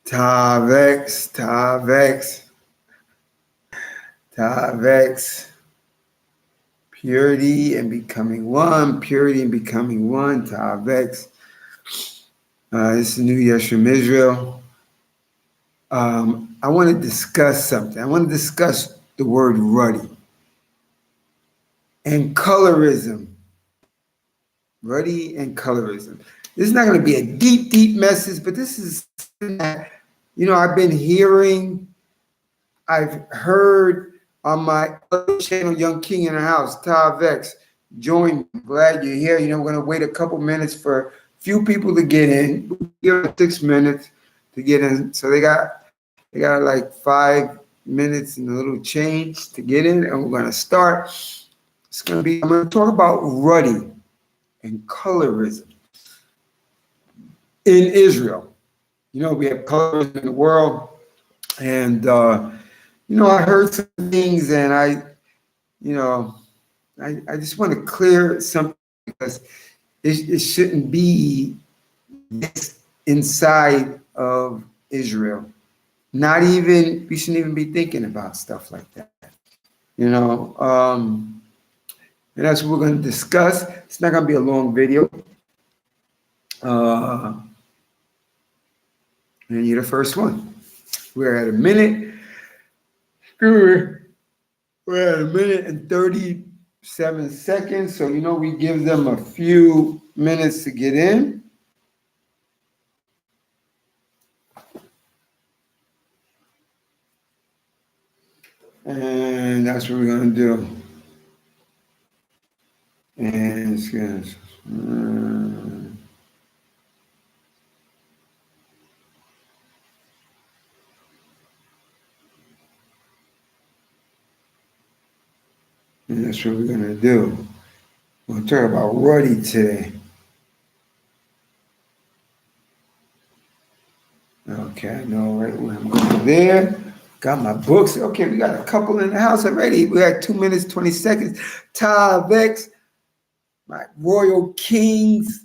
Tavex, purity and becoming one, Tavex. This is New Year's from Israel. I want to discuss something. I want to discuss the word Ruddy and colorism. Ruddy and colorism. This is not going to be a deep, deep message, but this is something that, I've been hearing, I've heard on my other channel, Young King in the House, Tavex. Join me. Glad you're here. We're going to wait a couple minutes for a few people to get in. We'll give them 6 minutes to get in. So they got like 5 minutes and a little change to get in, and we're going to start. I'm going to talk about Ruddy and colorism in Israel. We have colorism in the world, and I heard some things, and I just want to clear something, because it shouldn't be this inside of Israel. We shouldn't even be thinking about stuff like that. And that's what we're going to discuss. It's not going to be a long video. And you're the first one. We're at a minute. We're at a minute and 37 seconds. So, we give them a few minutes to get in. And that's what we're going to do. And it's going to... And that's what we're going to do. We're going to talk about Ruddy today. Okay, I know right where I'm going there. Got my books. Okay, we got a couple in the house already. We got 2 minutes, 20 seconds. Tavex, my royal kings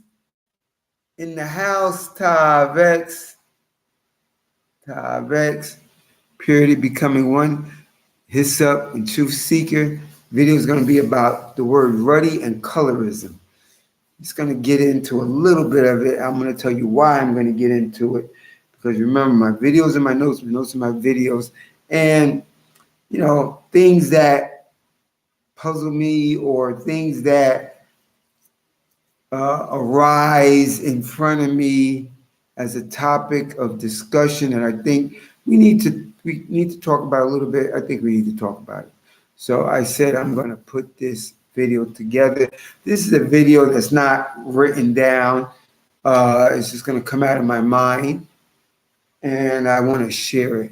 in the house. Tavex, purity becoming one. i.s.u.p.k and truth seeker. Video is going to be about the word Ruddy and colorism. It's going to get into a little bit of it. I'm going to tell you why I'm going to get into it. Because remember, my videos and my notes and my videos. And, things that puzzle me, or things that arise in front of me as a topic of discussion. And I think we need to talk about it a little bit. I think we need to talk about it. So I said I'm going to put this video together. This is a video that's not written down. It's just going to come out of my mind, and I want to share it.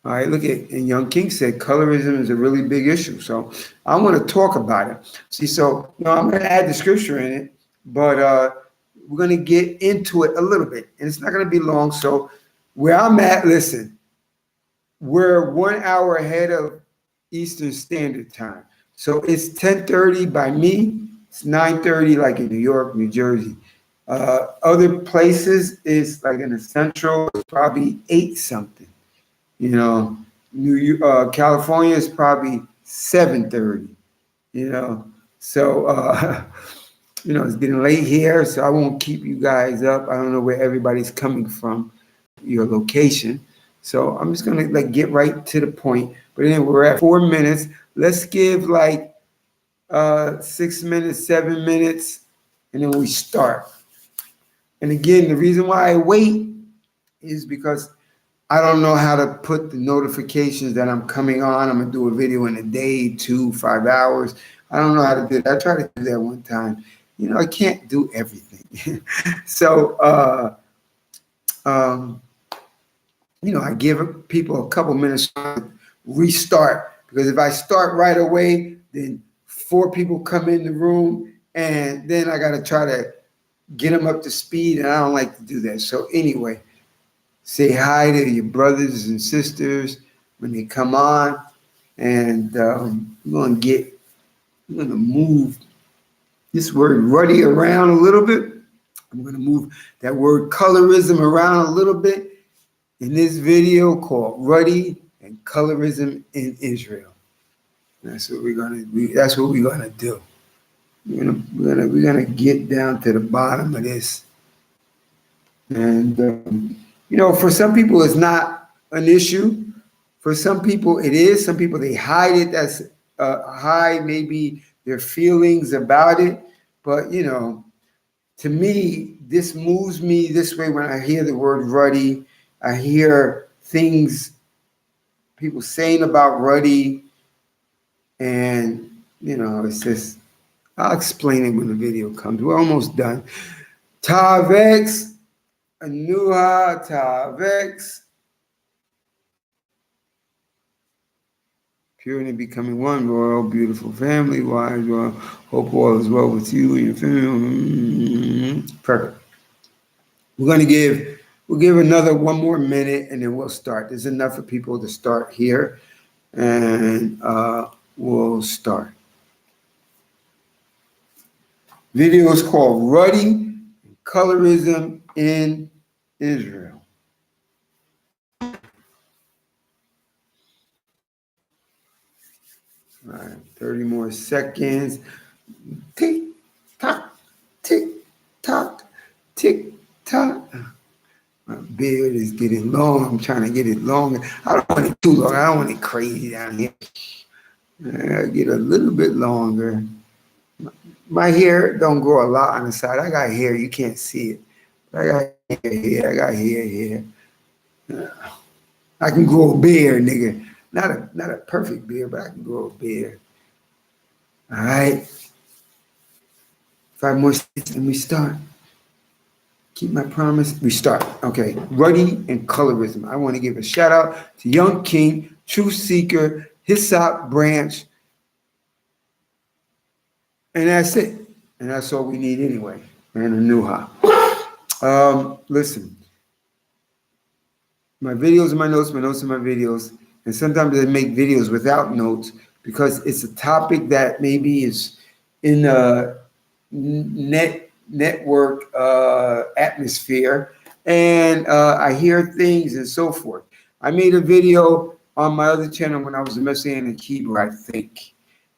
All right, look at, and Young King said colorism is a really big issue. So I want to talk about it. See, so I'm going to add the scripture in it, but we're going to get into it a little bit, and it's not going to be long. So where I'm at, listen. We're 1 hour ahead of Eastern Standard Time. So it's 10:30 by me. It's 9:30 like in New York, New Jersey. Other places is like in the Central, it's probably 8 something. California is probably 7:30. So it's getting late here, so I won't keep you guys up. I don't know where everybody's coming from, your location. So I'm just going to get right to the point. But then we're at 4 minutes. Let's give 6 minutes, 7 minutes, and then we start. And again, the reason why I wait is because I don't know how to put the notifications that I'm coming on. I'm going to do a video in a day, 2, 5 hours. I don't know how to do that. I tried to do that one time. I can't do everything. So, I give people a couple minutes to restart, because if I start right away, then 4 people come in the room, and then I got to try to get them up to speed, and I don't like to do that. So anyway, say hi to your brothers and sisters when they come on, and we're going to move this word Ruddy around a little bit. I'm going to move that word colorism around a little bit in this video called Ruddy and Colorism in Israel. That's what we're gonna. That's what we're gonna do. We're gonna get down to the bottom of this. And for some people, it's not an issue. For some people, it is. Some people they hide it. That's hide maybe their feelings about it. But to me, this moves me this way when I hear the word Ruddy. I hear things people saying about Ruddy, and it's just. I'll explain it when the video comes. We're almost done. Tavex, Anuha, Tavex. Purity becoming one, royal, beautiful family, wise, royal. Hope all is well with you and your family. Perfect. We'll give another one more minute and then we'll start. There's enough for people to start here, and we'll start. Video is called Ruddy, Colorism in Israel. All right, 30 more seconds. Tick, tock, tick, tock, tick, tock. My beard is getting long. I'm trying to get it longer. I don't want it too long. I don't want it crazy down here. I gotta get a little bit longer. My hair don't grow a lot on the side. I got hair. You can't see it. But I got hair here. I got hair here. I can grow a beard, nigga. Not a perfect beard, but I can grow a beard. All right. 5 more seconds and we start. Keep my promise. We start. Okay. Ruddy and Colorism. I want to give a shout out to Young King, Truth Seeker, i.s.u.p.k branch. And that's it. And that's all we need anyway. And a Nuha. Listen. My videos are my notes are my videos. And sometimes I make videos without notes because it's a topic that maybe is in the network atmosphere. And I hear things and so forth. I made a video on my other channel when I was a Messianic Hebrew, I think.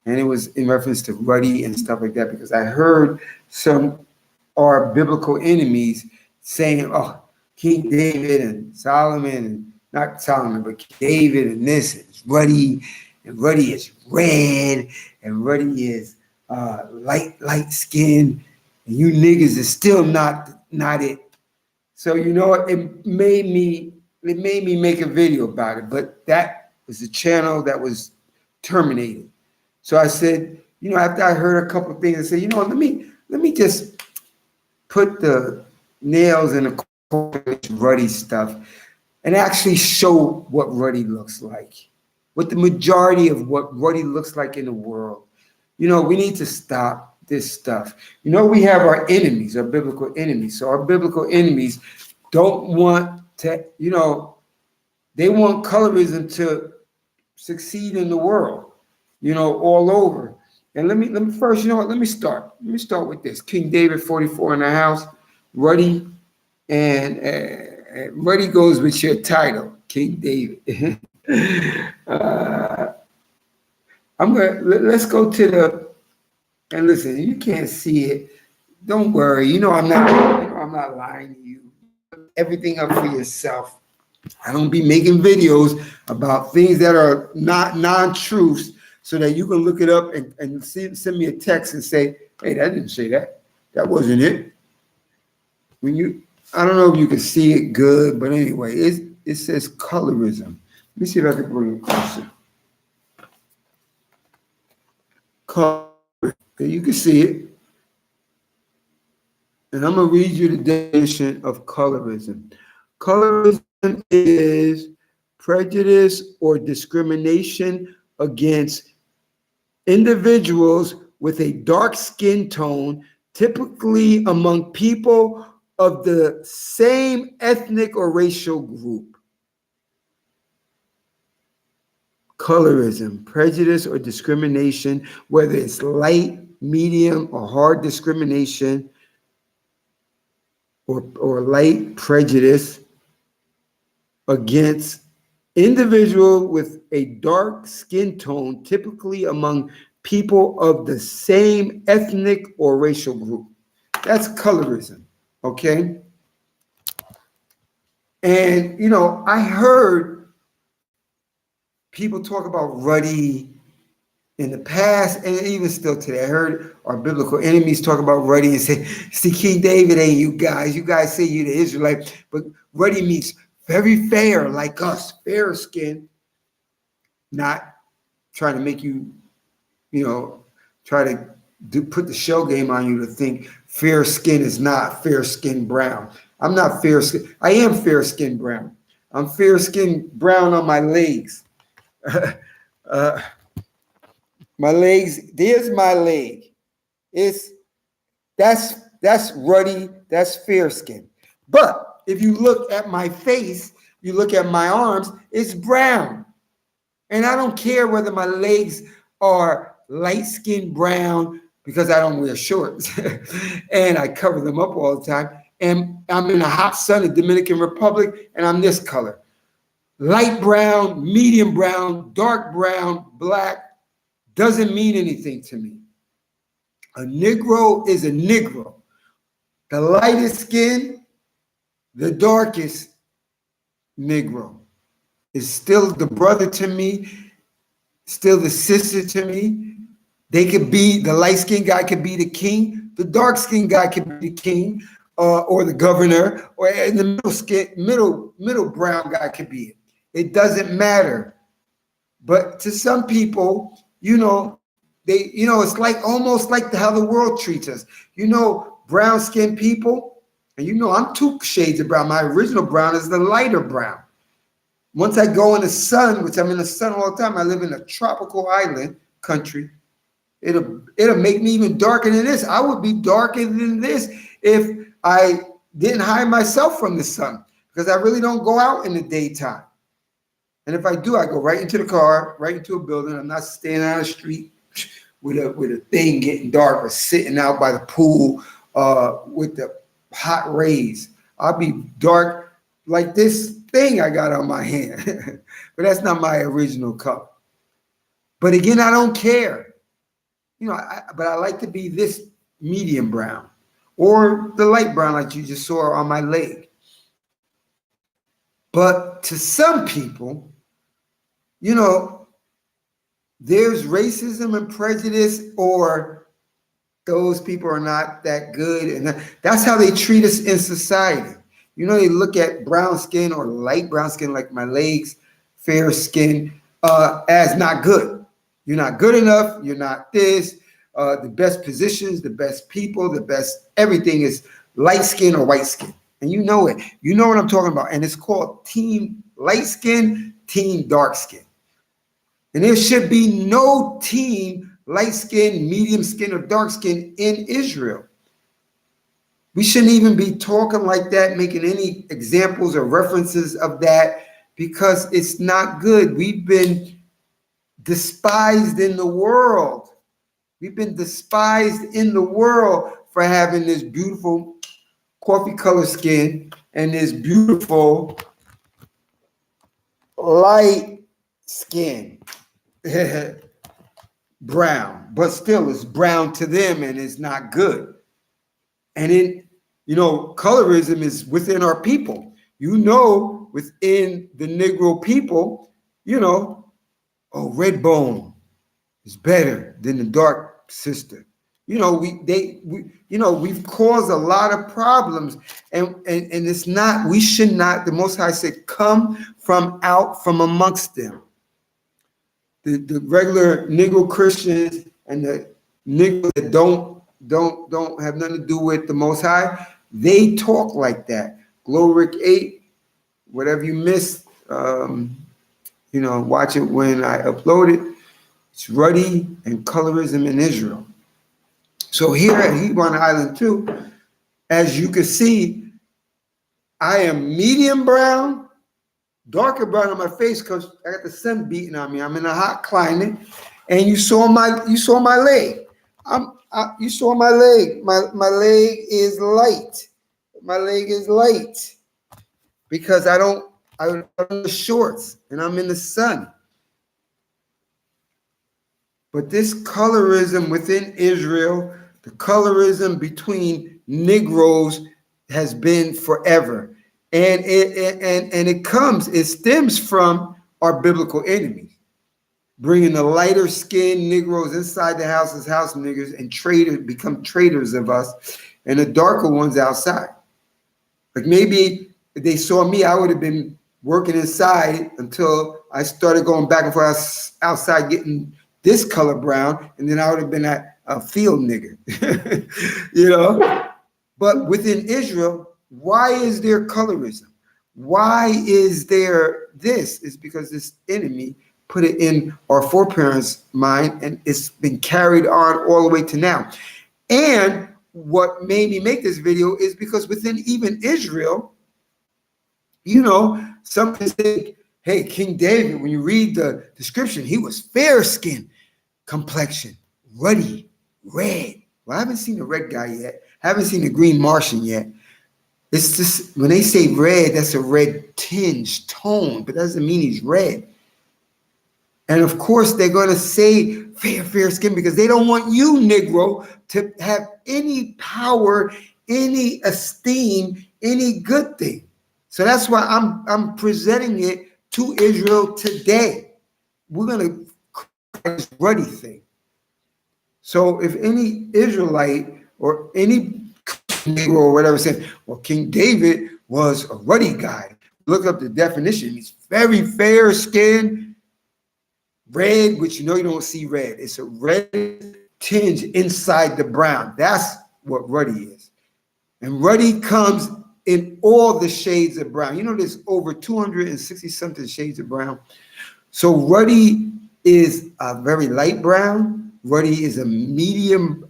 And it was in reference to Ruddy and stuff like that because I heard some our biblical enemies saying, oh, King David and Solomon, and not Solomon, but King David and this is Ruddy, and Ruddy is red, and Ruddy is light skin, and you niggas is still not it. So it made me make a video about it, but that was a channel that was terminated. So I said, after I heard a couple of things, I said, let me just put the nails in the Ruddy stuff and actually show what Ruddy looks like, what the majority of what Ruddy looks like in the world. We need to stop this stuff. We have our enemies, our biblical enemies. So our biblical enemies don't want to, they want colorism to succeed in the world, all over. And let me first, let me start. Let me start with this. King David 44 in the house, Ruddy, and Ruddy goes with your title, King David. Let's go to and listen, you can't see it. Don't worry. I'm not lying to you. Put everything up for yourself. I don't be making videos about things that are not non-truths so that you can look it up and send me a text and say, hey, that didn't say that. That wasn't it. I don't know if you can see it good, but anyway, it says colorism. Let me see if I can bring it closer. Color. You can see it. And I'm going to read you the definition of colorism. Colorism is prejudice or discrimination against individuals with a dark skin tone, typically among people of the same ethnic or racial group. Colorism, prejudice or discrimination, whether it's light, medium, or hard discrimination or light prejudice against individual with a dark skin tone, typically among people of the same ethnic or racial group. That's colorism, okay? And, I heard people talk about Ruddy in the past and even still today. I heard our biblical enemies talk about Ruddy and say, see, King David ain't you guys. You guys say you the Israelite, but Ruddy means very fair, like us, fair skin, not trying to make you, try to put the shell game on you to think fair skin is not fair skin brown. I'm not fair skin. I am fair skin brown. I'm fair skin brown on my legs. uh, my legs, there's my leg. It's that's ruddy, that's fair skin. But if you look at my face, you look at my arms, it's brown. And I don't care whether my legs are light skinned brown because I don't wear shorts and I cover them up all the time. And I'm in the hot sun of Dominican Republic and I'm this color. Light brown, medium brown, dark brown, black doesn't mean anything to me. A Negro is a Negro. The lightest skin, the darkest Negro is still the brother to me, still the sister to me. They could be, the light-skinned guy could be the king, the dark-skinned guy could be the king, or the governor, or in the middle brown guy could be it. It doesn't matter. But to some people, it's like almost like how the world treats us. Brown-skinned people, and I'm 2 shades of brown. My original brown is the lighter brown. Once I go in the sun, which I'm in the sun all the time, I live in a tropical island country. It'll make me even darker than this. I would be darker than this if I didn't hide myself from the sun, because I really don't go out in the daytime. And if I do, I go right into the car, right into a building. I'm not standing on the street with a thing getting dark or sitting out by the pool with the hot rays. I'll be dark like this thing I got on my hand. But that's not my original color. But again, I don't care. But I like to be this medium brown or the light brown like you just saw on my leg. But to some people, there's racism and prejudice, or those people are not that good. And that's how they treat us in society. They look at brown skin or light brown skin, like my legs, fair skin, as not good. You're not good enough. You're not this. The best positions, the best people, the best everything is light skin or white skin. And you know it. You know what I'm talking about. And it's called team light skin, team dark skin. And there should be no team light skin, medium skin, or dark skin in Israel. We shouldn't even be talking like that, making any examples or references of that, because it's not good. We've been despised in the world. We've been despised in the world for having this beautiful coffee color skin and this beautiful light skin. Brown, but still it's brown to them and it's not good. And colorism is within our people. Within the Negro people, red bone is better than the dark sister. We've caused a lot of problems, and it's not, we should not, the Most High said, come from out from amongst them. The regular Negro Christians and the Negroes that don't have nothing to do with the Most High, they talk like that. Glory 8, whatever you missed, watch it when I upload it. It's Ruddy and Colorism in Israel. So here at Hebron Island 2, as you can see, I am medium brown, darker brown on my face because I got the sun beating on me. I'm in a hot climate, and you saw my leg. You saw my leg. My leg is light My leg is light because I'm in the shorts and I'm in the sun. But this colorism within Israel, the colorism between Negroes has been forever. And it stems from our biblical enemies, bringing the lighter skinned Negroes inside the house as house niggers and become traitors of us, and the darker ones outside. Like maybe if they saw me, I would have been working inside until I started going back and forth outside getting this color brown, and then I would have been a field nigger, you know? But within Israel, why is there colorism? Why is there this? It's because this enemy put it in our foreparents' mind, and it's been carried on all the way to now. And what made me make this video is because within even Israel, you know, some can say, hey, King David, when you read the description, he was fair skinned, complexion, ruddy, red. Well, I haven't seen the red guy yet. Haven't seen the green Martian yet. It's just, when they say red, that's a red tinge, tone, but that doesn't mean he's red. And of course, they're going to say fair skin because they don't want you, Negro, to have any power, any esteem, any good thing. So that's why I'm presenting it to Israel today. We're going to cry this ruddy thing. So if any Israelite or any Negro or whatever says, well, King David was a ruddy guy, look up the definition. He's very fair skinned, red, which you know you don't see red. It's a red tinge inside the brown. That's what ruddy is. And ruddy comes in all the shades of brown. You know, there's over 260 something shades of brown. So ruddy is a very light brown. Ruddy is a medium,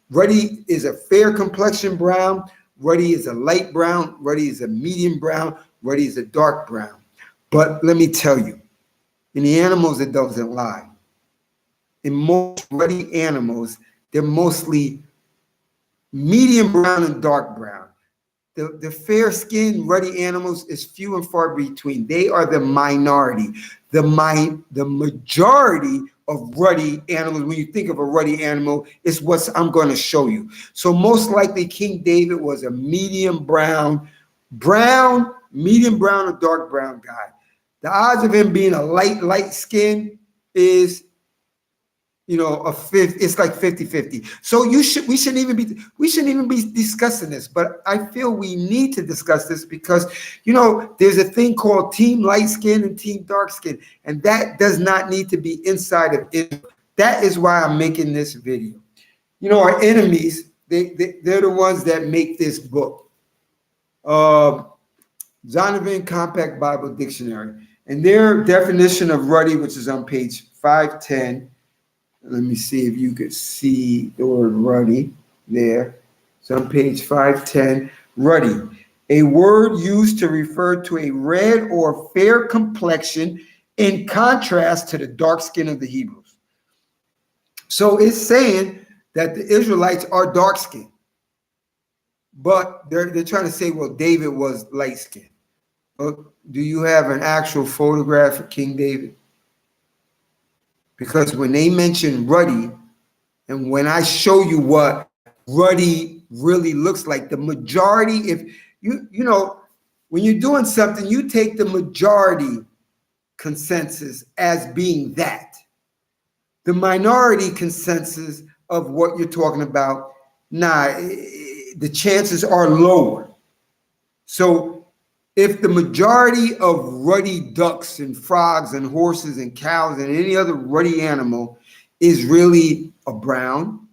ruddy is a fair complexion brown. Ruddy is a light brown. Ruddy is a medium brown. Ruddy is a dark brown. But let me tell you, in the animals, it doesn't lie. In most ruddy animals, they're mostly medium brown and dark brown. The fair-skinned ruddy animals is few and far between. They are the minority. The majority of ruddy animals, when you think of a ruddy animal, is what I'm going to show you. So most likely King David was a medium brown, medium brown or dark brown guy. The odds of him being a light skin is, you know, it's like 50-50. So we shouldn't even be discussing this, but I feel we need to discuss this because, you know, there's a thing called team light skin and team dark skin, and that does not need to be inside of it. That is why I'm making this video. You know, our enemies, they're the ones that make this book. Zondervan Compact Bible Dictionary. And their definition of ruddy, which is on page 510, let me see if you could see the word ruddy there. So on page 510, ruddy, a word used to refer to a red or fair complexion in contrast to the dark skin of the Hebrews. So it's saying that the Israelites are dark skinned, but they're trying to say, well, David was light skinned. Do you have an actual photograph of King David? Because when they mention ruddy, and when I show you what ruddy really looks like, the majority, if you know, when you're doing something, you take the majority consensus as being that. The minority consensus of what you're talking about, the chances are lower. So if the majority of ruddy ducks and frogs and horses and cows and any other ruddy animal is really a brown,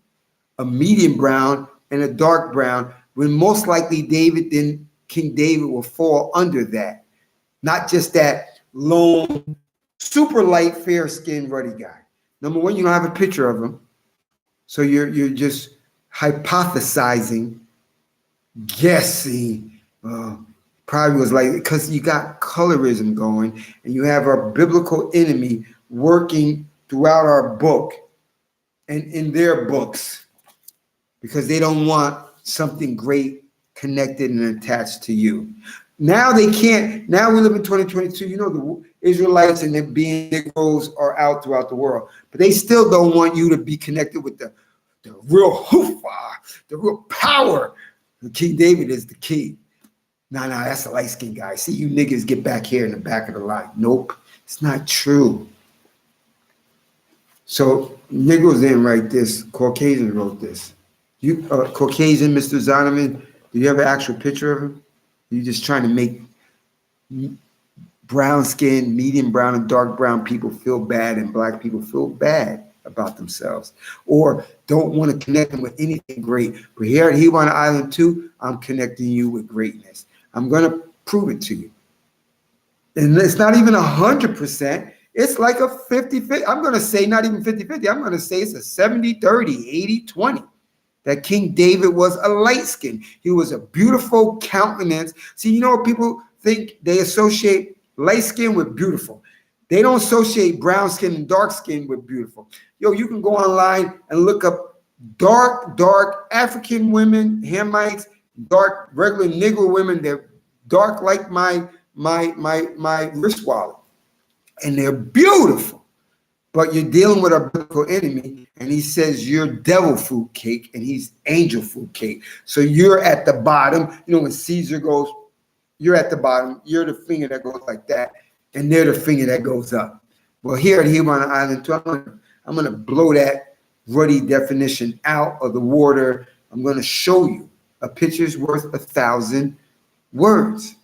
a medium brown, and a dark brown, when most likely King David will fall under that. Not just that lone, super light, fair-skinned ruddy guy. Number one, you don't have a picture of him. So you're just hypothesizing, guessing, probably was like, because you got colorism going and you have our biblical enemy working throughout our book and in their books because they don't want something great connected and attached to you. Now they can't. Now we live in 2022. You know, the Israelites and them being Negroes are out throughout the world, but they still don't want you to be connected with the real hoofa, the real power. King David is the king. No, that's the light-skinned guy. See, you niggas get back here in the back of the line. Nope, it's not true. So Negroes didn't write this. Caucasians wrote this. You Caucasian, Mr. Zonovan, do you have an actual picture of him? You're just trying to make brown skin, medium brown, and dark brown people feel bad, and black people feel bad about themselves, or don't want to connect them with anything great. But here at Hebron Island 2, I'm connecting you with greatness. I'm going to prove it to you. And it's not even 100%. It's like a 50-50. I'm going to say not even 50-50. I'm going to say it's a 70-30, 80-20. That King David was a light skin. He was a beautiful countenance. See, you know what people think? They associate light skin with beautiful. They don't associate brown skin and dark skin with beautiful. Yo, you can go online and look up dark African women, Hamites, dark regular Negro women. They're dark like my wrist wallet, and they're beautiful. But you're dealing with a biblical enemy, and he says you're devil food cake, and he's angel food cake. So you're at the bottom. You know, when Caesar goes, you're at the bottom. You're the finger that goes like that, and they're the finger that goes up. Well, here at Hebron Island 2, I'm going to blow that Ruddy definition out of the water. I'm going to show you a picture's worth 1,000 words.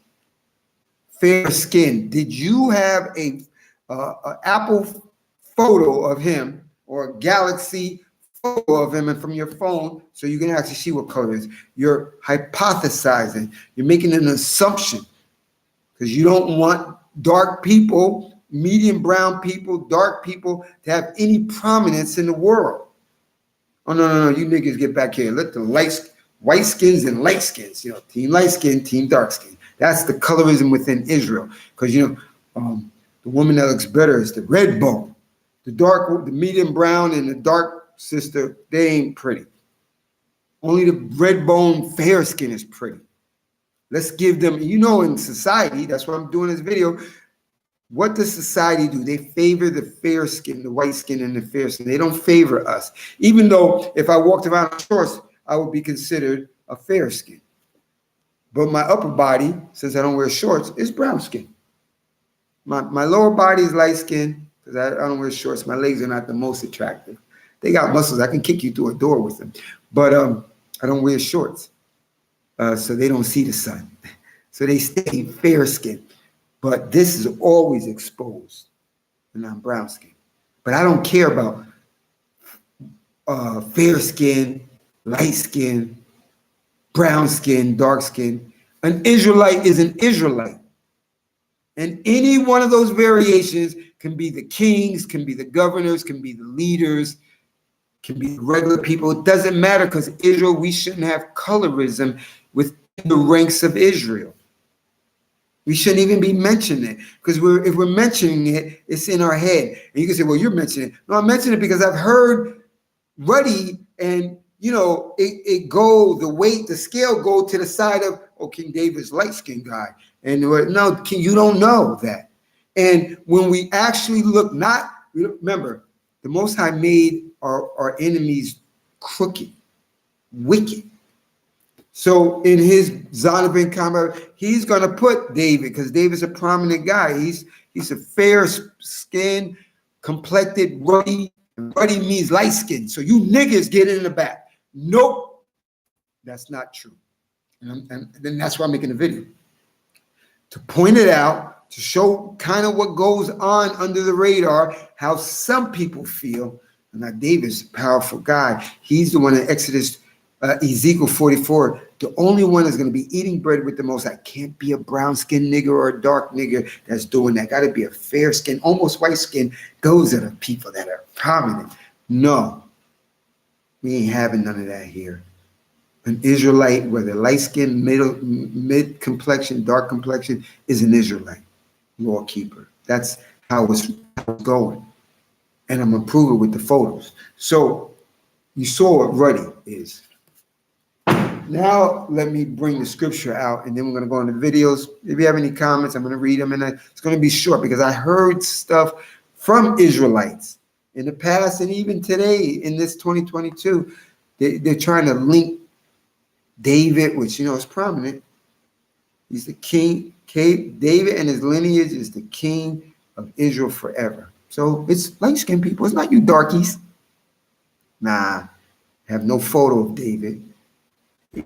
Fair skin. Did you have a Apple photo of him or a Galaxy photo of him and from your phone so you can actually see what color it is? You're hypothesizing. You're making an assumption because you don't want dark people, medium brown people, dark people to have any prominence in the world. Oh, no. You niggas get back here. Let the white skins and light skins, team light skin, team dark skin. That's the colorism within Israel. Because, the woman that looks better is the red bone. The medium brown and the dark sister, they ain't pretty. Only the red bone fair skin is pretty. Let's give them, in society, that's why I'm doing this video. What does society do? They favor the fair skin, the white skin, and the fair skin. They don't favor us. Even though if I walked around in shorts, I would be considered a fair skin. But my upper body, since I don't wear shorts, is brown skin. My lower body is light skin because I don't wear shorts. My legs are not the most attractive. They got muscles. I can kick you through a door with them. But I don't wear shorts. So they don't see the sun. So they stay fair skin. But this is always exposed. And I'm brown skin. But I don't care about fair skin, light skin, brown skin, dark skin. An Israelite is an Israelite. And any one of those variations can be the kings, can be the governors, can be the leaders, can be regular people. It doesn't matter because Israel, we shouldn't have colorism within the ranks of Israel. We shouldn't even be mentioning it because if we're mentioning it, it's in our head. And you can say, well, you're mentioning it. No, I'm mentioning it because I've heard Ruddy and, the scale go to the side of, King David's light-skinned guy. And no, King, you don't know that. And when we actually look, remember, the Most High made our enemies crooked, wicked. So in his Zonovan combat, he's going to put David, because David's a prominent guy. He's a fair skin, complected, ruddy. Ruddy means light skin. So you niggas get in the back. Nope, that's not true. And then that's why I'm making a video. To point it out, to show kind of what goes on under the radar, how some people feel. And now David's a powerful guy. He's the one in Exodus, Ezekiel 44, the only one that's going to be eating bread with the Most High. Can't be a brown-skinned nigger or a dark nigger that's doing that. Got to be a fair skin, almost white skin. Those are the people that are prominent. No, we ain't having none of that here. An Israelite, whether light skin, mid complexion, dark complexion, is an Israelite law keeper. That's how it's going. And I'm going to prove it with the photos. So you saw what Ruddy is. Now, let me bring the scripture out, and then we're going to go into videos. If you have any comments, I'm going to read them, and it's going to be short because I heard stuff from Israelites in the past and even today in this 2022. They're trying to link David, which, is prominent. He's the king. David and his lineage is the king of Israel forever. So it's light-skinned people. It's not you darkies. Nah, have no photo of David.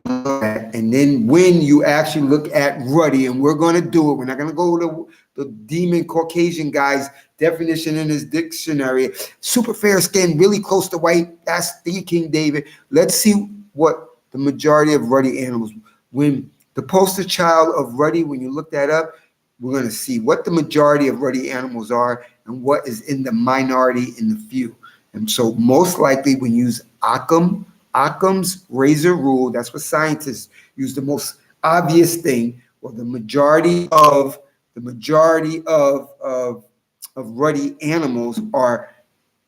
And then when you actually look at Ruddy, and we're going to do it, we're not going to go to the demon Caucasian guy's definition in his dictionary. Super fair skin, really close to white. That's the King David. Let's see what the majority of Ruddy animals. When the poster child of Ruddy, when you look that up, we're going to see what the majority of Ruddy animals are and what is in the minority in the few. And so most likely when you use Occam's razor rule, that's what scientists use, the most obvious thing. Well, the majority of Ruddy animals are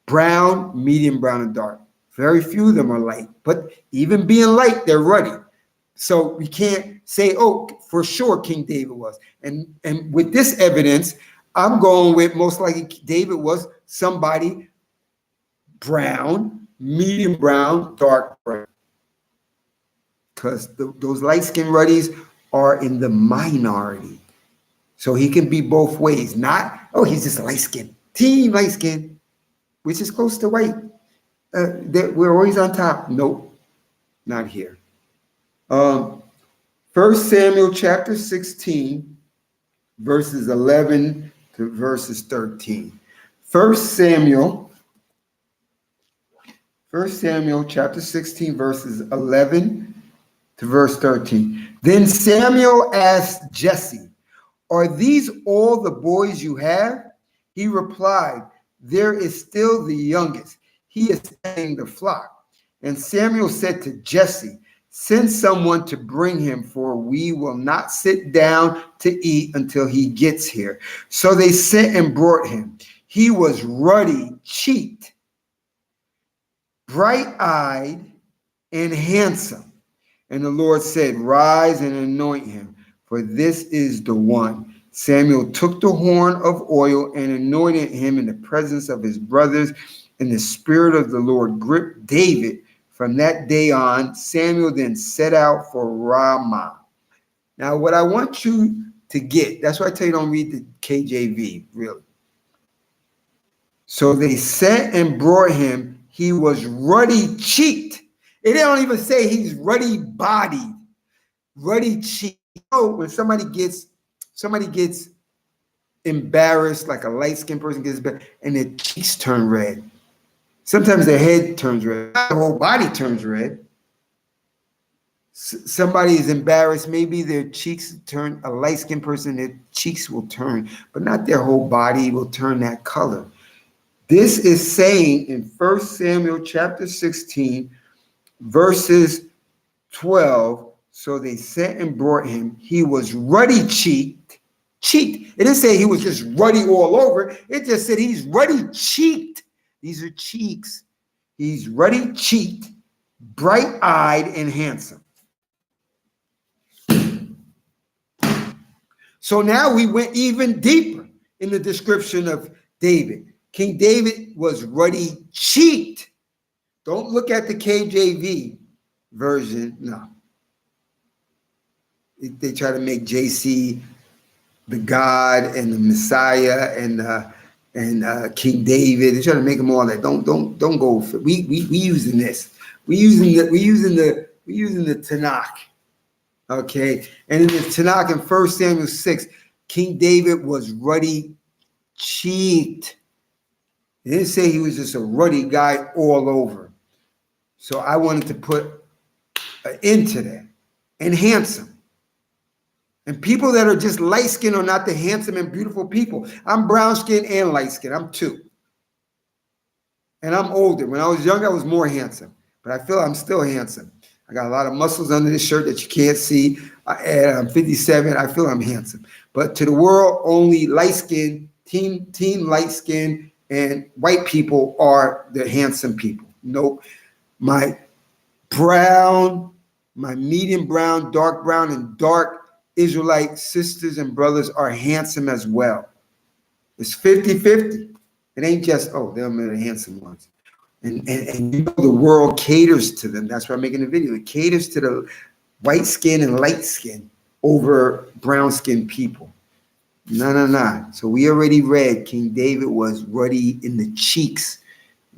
brown, medium brown, and dark. Very few of them are light, but even being light, they're Ruddy. So we can't say, oh, for sure King David was. And with this evidence, I'm going with most likely David was somebody brown, medium brown, dark brown. Because those light-skinned Ruddies are in the minority. So he can be both ways. Not, oh, he's just light-skinned. Team light-skinned, which is close to white. We're always on top. Nope, not here. 1 Samuel chapter 16, verses 11 to verses 13. 1 Samuel chapter 16, verses 11 to verse 13. Then Samuel asked Jesse, "Are these all the boys you have?" He replied, "There is still the youngest. He is tending the flock." And Samuel said to Jesse, "Send someone to bring him, for we will not sit down to eat until he gets here." So they sent and brought him. He was ruddy-cheeked, bright-eyed, and handsome. And the Lord said, "Rise and anoint him, for this is the one." Samuel took the horn of oil and anointed him in the presence of his brothers, and the Spirit of the Lord gripped David. From that day on, Samuel then set out for Ramah. Now, what I want you to get, that's why I tell you don't read the KJV, really. So they sent and brought him. He was ruddy-cheeked. They don't even say he's ruddy-bodied, ruddy-cheeked. You know, when somebody gets embarrassed, like a light-skinned person gets embarrassed, and their cheeks turn red. Sometimes their head turns red. Not the whole body turns red. Somebody is embarrassed. Maybe their cheeks turn, a light-skinned person, their cheeks will turn, but not their whole body will turn that color. This is saying in 1 Samuel chapter 16, verses 12, so they sent and brought him. He was ruddy-cheeked. It didn't say he was just ruddy all over. It just said he's ruddy-cheeked. These are cheeks. He's ruddy-cheeked, bright-eyed, and handsome. So now we went even deeper in the description of David. King David was ruddy-cheeked. Don't look at the KJV version. No. They try to make JC the God and the Messiah and King David. They try to make them all that. Don't go for it. We using this. We using the Tanakh. Okay. And in the Tanakh in 1 Samuel 6, King David was ruddy-cheeked. It didn't say he was just a ruddy guy all over. So I wanted to put an end to that. And handsome. And people that are just light-skinned are not the handsome and beautiful people. I'm brown-skinned and light-skinned. I'm two. And I'm older. When I was young, I was more handsome. But I feel I'm still handsome. I got a lot of muscles under this shirt that you can't see. And I'm 57. I feel I'm handsome. But to the world, only light-skinned, team light-skinned, and white people are the handsome people. Nope. My brown, My medium brown, dark brown, and dark Israelite sisters and brothers are handsome as well. It's 50-50. It ain't just, oh, they're the handsome ones. And you know the world caters to them. That's why I'm making the video. It caters to the white skin and light skin over brown skinned people. No, no, no. So we already read King David was ruddy in the cheeks.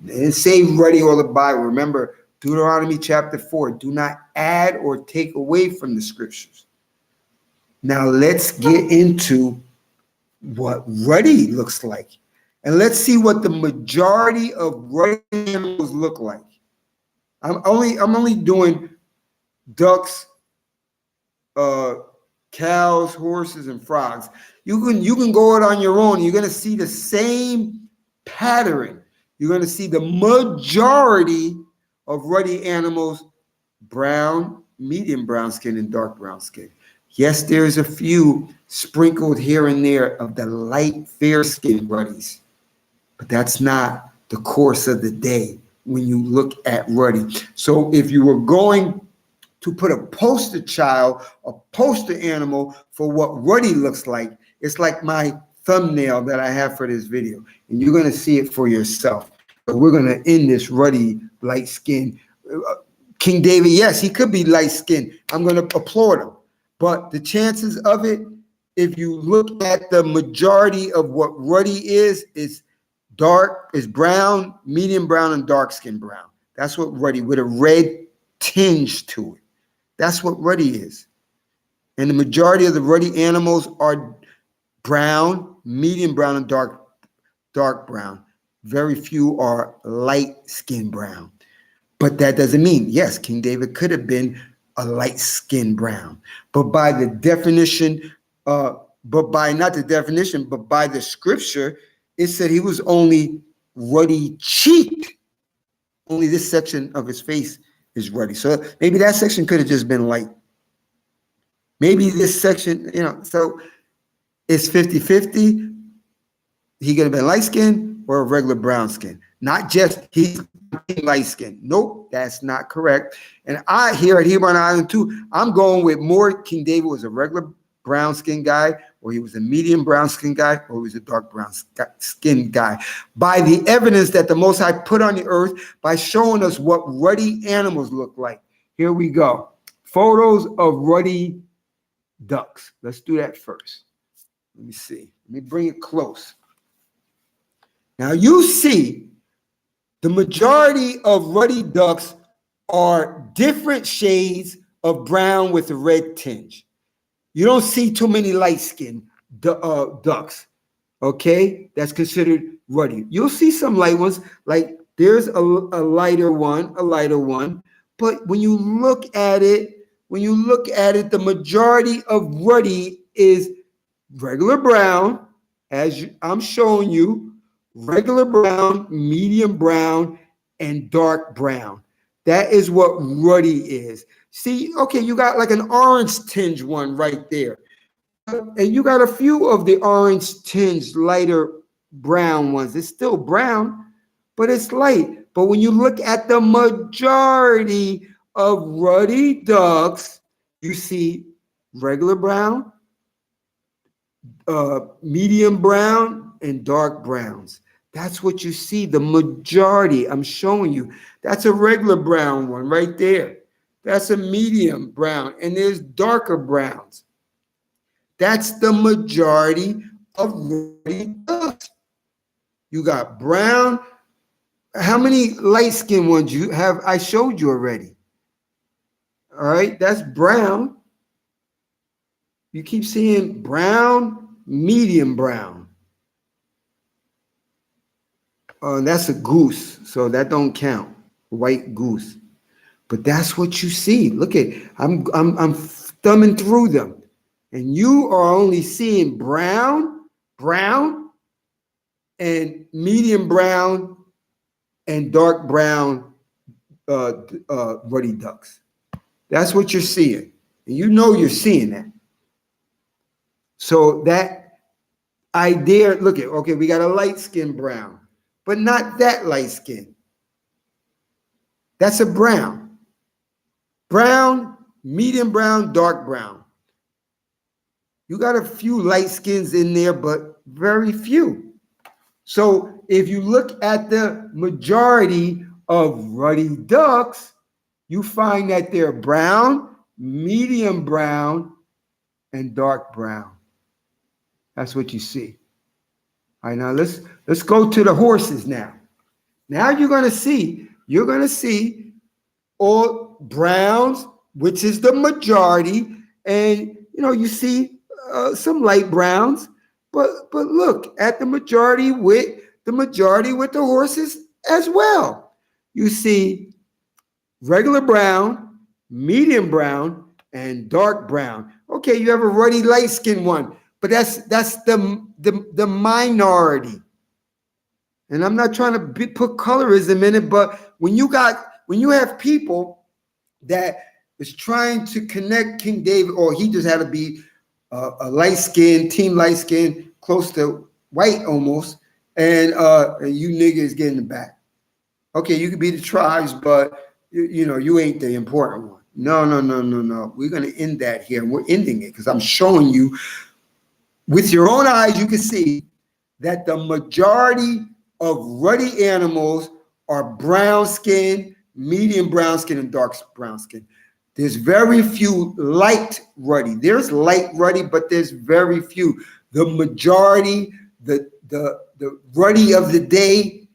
It didn't say ruddy all the Bible. Remember, Deuteronomy chapter 4. Do not add or take away from the scriptures. Now let's get into what ruddy looks like. And let's see what the majority of ruddy animals look like. I'm only doing ducks, cows, horses, and frogs. You can go it on your own. You're gonna see the same pattern. You're gonna see the majority of ruddy animals, brown, medium brown skin, and dark brown skin. Yes, there's a few sprinkled here and there of the light, fair-skinned ruddies, but that's not the course of the day when you look at ruddy. So if you were going to put a poster child, a poster animal for what ruddy looks like, it's like my thumbnail that I have for this video, and you're going to see it for yourself. So we're going to end this ruddy, light skin. King David, yes, he could be light skinned. I'm going to applaud him. But the chances of it, if you look at the majority of what ruddy is dark, is brown, medium brown, and dark skin brown. That's what ruddy, with a red tinge to it. That's what ruddy is. And the majority of the ruddy animals are brown, medium brown, and dark brown. Very few are light skin brown. But that doesn't mean, yes, King David could have been a light skin brown. But by the definition, but by not the definition, but by the scripture, it said he was only ruddy cheeked. Only this section of his face is ruddy. So maybe that section could have just been light. Maybe this section, so it's 50-50. He could have been light skin or a regular brown skin. Not just he's light skin. Nope, that's not correct. And I here at Hebron Island too, I'm going with more King David was a regular brown skin guy, or he was a medium brown skin guy, or he was a dark brown skin guy. By the evidence that the Most High put on the earth by showing us what ruddy animals look like. Here we go. Photos of ruddy ducks. Let's do that first. Let me see. Let me bring it close. Now you see the majority of ruddy ducks are different shades of brown with a red tinge. You don't see too many light-skinned ducks, okay? That's considered ruddy. You'll see some light ones, like there's a lighter one. But when you look at it, the majority of ruddy is regular brown, as I'm showing you, regular brown, medium brown, and dark brown. That is what ruddy is. See, okay, you got like an orange tinge one right there. And you got a few of the orange tinge, lighter brown ones. It's still brown, but it's light. But when you look at the majority of ruddy ducks, you see regular brown, medium brown, and dark browns. That's what you see, the majority. I'm showing you. That's a regular brown one right there. That's a medium brown, and there's darker browns. That's the majority of ruddy ducks. You got brown. How many light-skinned ones you have? I showed you already. All right, that's brown. You keep seeing brown, medium brown. That's a goose, so that don't count. White goose. But that's what you see. Look at, I'm thumbing through them. And you are only seeing brown, and medium brown, and dark brown ruddy ducks. That's what you're seeing. And you know you're seeing that. So that idea, look at, okay, we got a light skin brown, but not that light skin. That's a brown. Brown, medium brown, dark brown. You got a few light skins in there, but very few. So if you look at the majority of ruddy ducks, you find that they're brown, medium brown, and dark brown. That's what you see. All right, now let's go to the horses now. Now you're gonna see all browns, which is the majority, and you see some light browns, but look at the majority with the horses as well. You see regular brown, medium brown, and dark brown. Okay, you have a ruddy light skin one, but that's the minority. And I'm not trying to put colorism in it, but when you have people that is trying to connect King David, or he just had to be a light skin, team light skin, close to white almost, and you niggas get in the back. Okay, you could be the tribes, but you ain't the important one. No. We're gonna end that here. We're ending it because I'm showing you with your own eyes. You can see that the majority of ruddy animals are brown skin, medium brown skin, and dark brown skin. There's very few light ruddy. There's light ruddy, but there's very few. The majority, the ruddy of the day,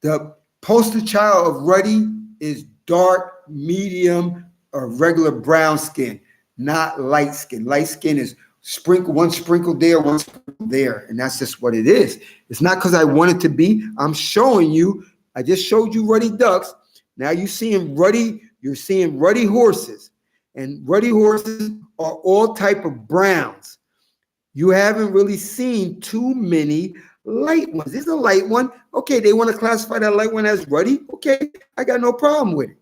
the poster child of ruddy is dark, medium, or regular brown skin, not light skin. Light skin is one sprinkle there, one sprinkle there, and that's just what it is. It's not because I want it to be. I'm showing you. I just showed you ruddy ducks. Now you're seeing ruddy horses, and ruddy horses are all type of browns. You haven't really seen too many light ones. There's a light one. Okay, they want to classify that light one as ruddy. Okay, I got no problem with it.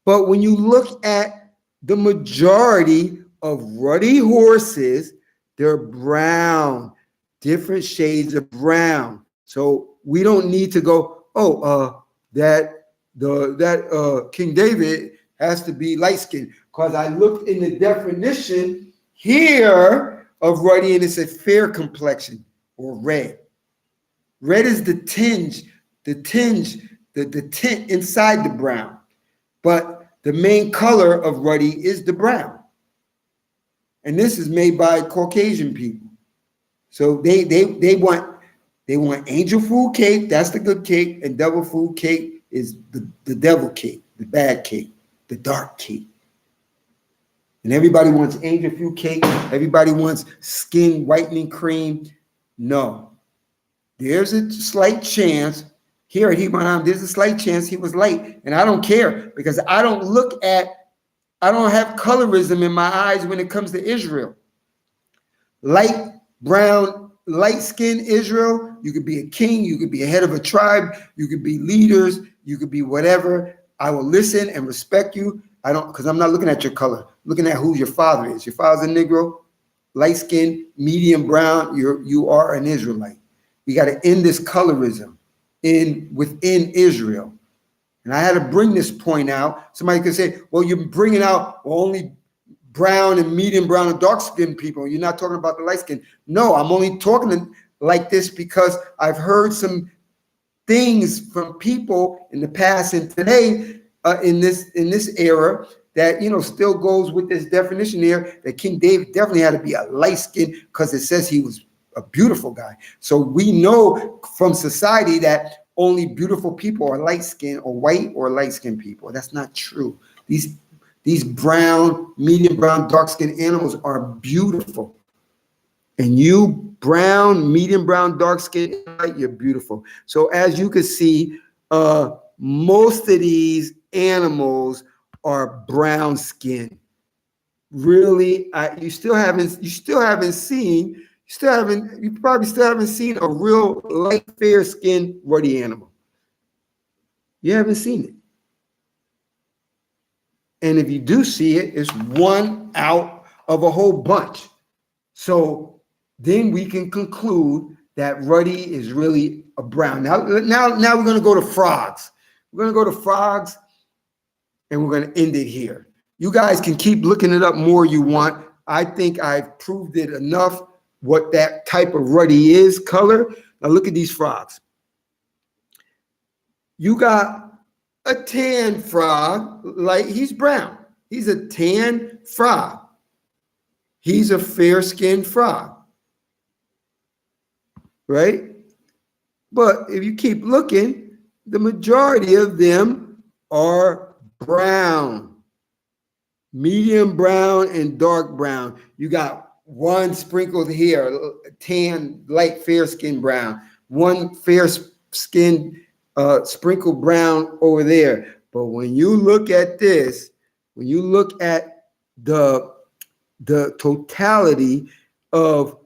But when you look at the majority of ruddy horses, they're brown, different shades of brown. So we don't need to go, that King David has to be light skinned, because I looked in the definition here of ruddy and it said fair complexion or red. Red is the tint inside the brown, but the main color of ruddy is the brown. And this is made by Caucasian people. So they want angel food cake, that's the good cake, and devil food cake is the devil cake, the bad cake, the dark cake. And everybody wants angel food cake, everybody wants skin whitening cream. No. There's a slight chance here at Hebron, there's a slight chance he was light. And I don't care, because I don't have colorism in my eyes when it comes to Israel. Light brown, light skin Israel, you could be a king, you could be a head of a tribe, you could be leaders, you could be whatever. I will listen and respect you. Because I'm not looking at your color, I'm looking at who your father is. Your father's a Negro, light skin, medium brown, you are an Israelite. We got to end this colorism within Israel. And I had to bring this point out. Somebody could say, well, you're bringing out only brown and medium brown and dark skinned people. You're not talking about the light skin. No, I'm only talking like this because I've heard some things from people in the past and today in this era that still goes with this definition here, that King David definitely had to be a light skin because it says he was a beautiful guy. So we know from society that only beautiful people are light skinned or white or light skinned people. That's not true. These brown, medium brown, dark skinned animals are beautiful. And you brown, medium brown, dark skinned, you're beautiful. So as you can see, most of these animals are brown skinned. Really, you probably still haven't seen a real light, fair skinned, ruddy animal. You haven't seen it. And if you do see it, it's one out of a whole bunch. So then we can conclude that ruddy is really a brown. Now we're going to go to frogs. We're going to go to frogs, and we're going to end it here. You guys can keep looking it up more you want. I think I've proved it enough what that type of ruddy is, color. Now look at these frogs. You got a tan frog, like he's brown. He's a tan frog. He's a fair-skinned frog, right? But if you keep looking, the majority of them are brown, medium brown and dark brown. You got one sprinkled here, tan, light, fair-skinned brown, one fair-skinned sprinkled brown over there. But when you look at this, when you look at the totality of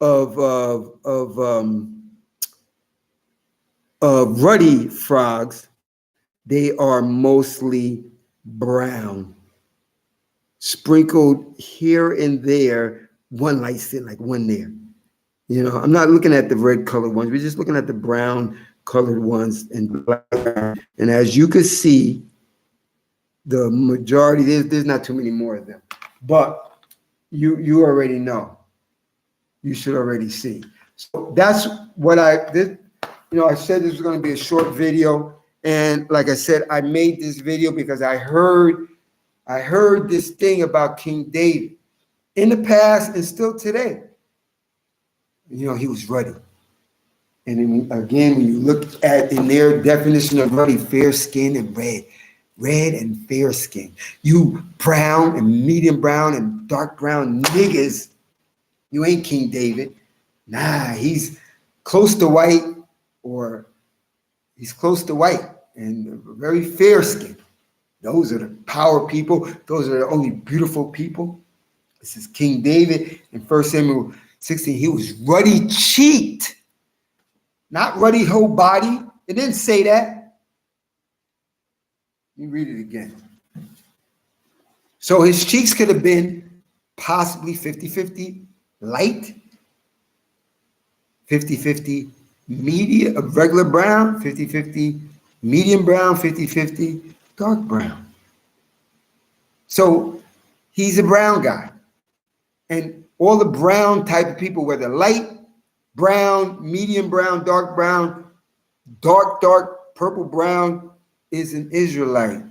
of of of um, ruddy frogs, they are mostly brown, sprinkled here and there, one light skin, like one there. You know, I'm not looking at the red colored ones. We're just looking at the brown colored ones and black. And as you can see, the majority, there's not too many more of them. But you already know. You should already see. So that's what I did. You know, I said this was going to be a short video. And like I said, I made this video because I heard this thing about King David in the past and still today. You know, he was ruddy. And then again, when you look at in their definition of ruddy, fair skin and red and fair skin. You brown and medium brown and dark brown niggas, you ain't King David. Nah, he's close to white, or he's close to white and very fair skin. Those are the power people. Those are the only beautiful people. This is King David in 1 Samuel 16. He was ruddy cheeked, not ruddy whole body. It didn't say that. Let me read it again. So his cheeks could have been possibly 50-50 light, 50-50 medium, regular brown, 50-50 medium brown, 50-50 dark brown. So he's a brown guy. And all the brown type of people, whether light brown, medium brown, dark purple brown, is an Israelite.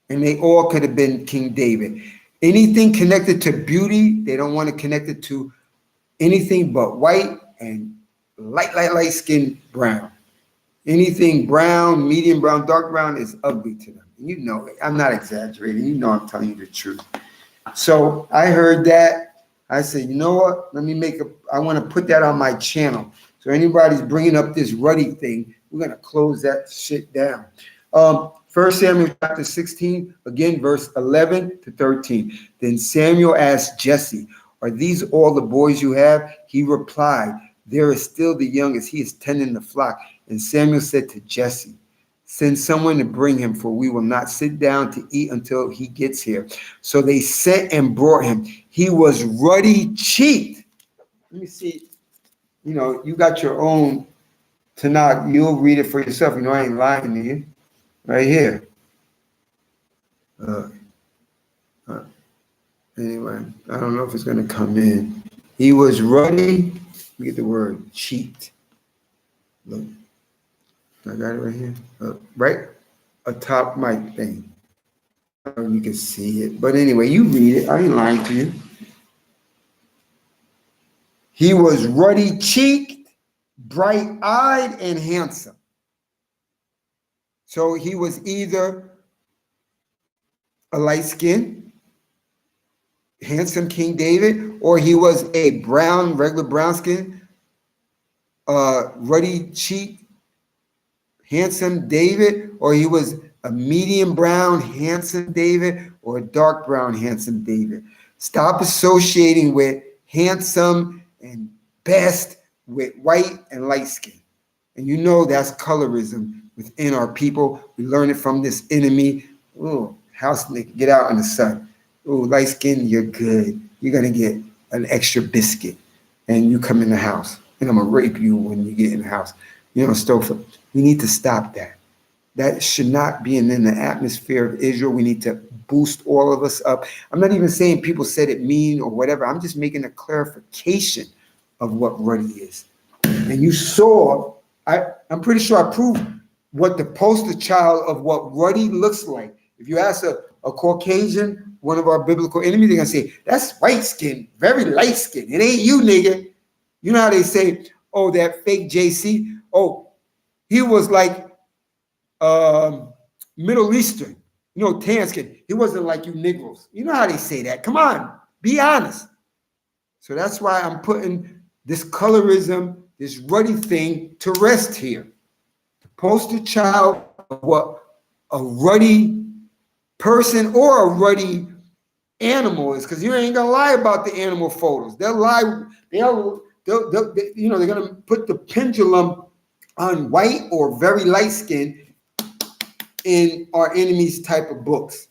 And they all could have been King David. Anything connected to beauty, they don't want to connect it to anything but white and light skin brown. Anything brown, medium brown, dark brown is ugly to them. You know it. I'm not exaggerating. You know I'm telling you the truth. So I heard that. I said, you know what? I want to put that on my channel. So anybody's bringing up this ruddy thing, we're going to close that shit down. 1 Samuel chapter 16, again, verse 11 to 13. Then Samuel asked Jesse, are these all the boys you have? He replied, there is still the youngest. He is tending the flock. And Samuel said to Jesse, send someone to bring him, for we will not sit down to eat until he gets here. So they sent and brought him. He was ruddy cheeked. Let me see. You know, you got your own Tanakh. You'll read it for yourself. You know, I ain't lying to you. Right here. Anyway, I don't know if it's going to come in. He was ruddy. Let me get the word cheeked. Look. I got it right here. Right atop my thing. You can see it. But anyway, you read it. I ain't lying to you. He was ruddy cheeked, bright eyed, and handsome. So he was either a light skin, handsome King David, or he was a brown, regular brown skin, ruddy cheeked, handsome David, or he was a medium brown, handsome David, or a dark brown, handsome David. Stop associating with handsome and best with white and light skin. And you know that's colorism within our people. We learn it from this enemy. Oh, house nigga, get out in the sun. Oh, light skin, you're good. You're going to get an extra biscuit. And you come in the house. And I'm going to rape you when you get in the house. You know, Stouffer. We need to stop that. That should not be in the atmosphere of Israel. We need to boost all of us up. I'm not even saying people said it mean or whatever. I'm just making a clarification of what Ruddy is. And you saw, I'm pretty sure I proved what the poster child of what Ruddy looks like. If you ask a Caucasian, one of our biblical enemies, they're gonna say, that's white skin, very light skin. It ain't you, nigga. You know how they say, oh, that fake JC? Oh, he was like Middle Eastern, tan skin. He wasn't like you Negroes. You know how they say that. Come on, be honest. So that's why I'm putting this colorism, this Ruddy thing to rest here. The poster child of what a Ruddy person or a Ruddy animal is, because you ain't gonna lie about the animal photos. They'll lie. They're gonna put the pendulum on white or very light skin in our enemies type of books.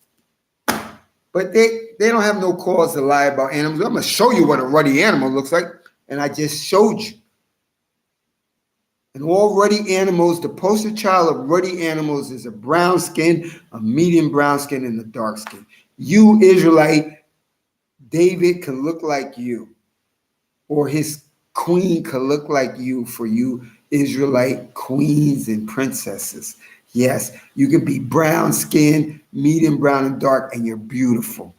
But they don't have no cause to lie about animals. I'm gonna show you what a Ruddy animal looks like, and I just showed you. And all Ruddy animals, the poster child of Ruddy animals is a brown skin, a medium brown skin, and a dark skin. You Israelite, David can look like you, or his queen could look like you for you Israelite queens and princesses. Yes, you can be brown skin, medium brown, and dark, and you're beautiful.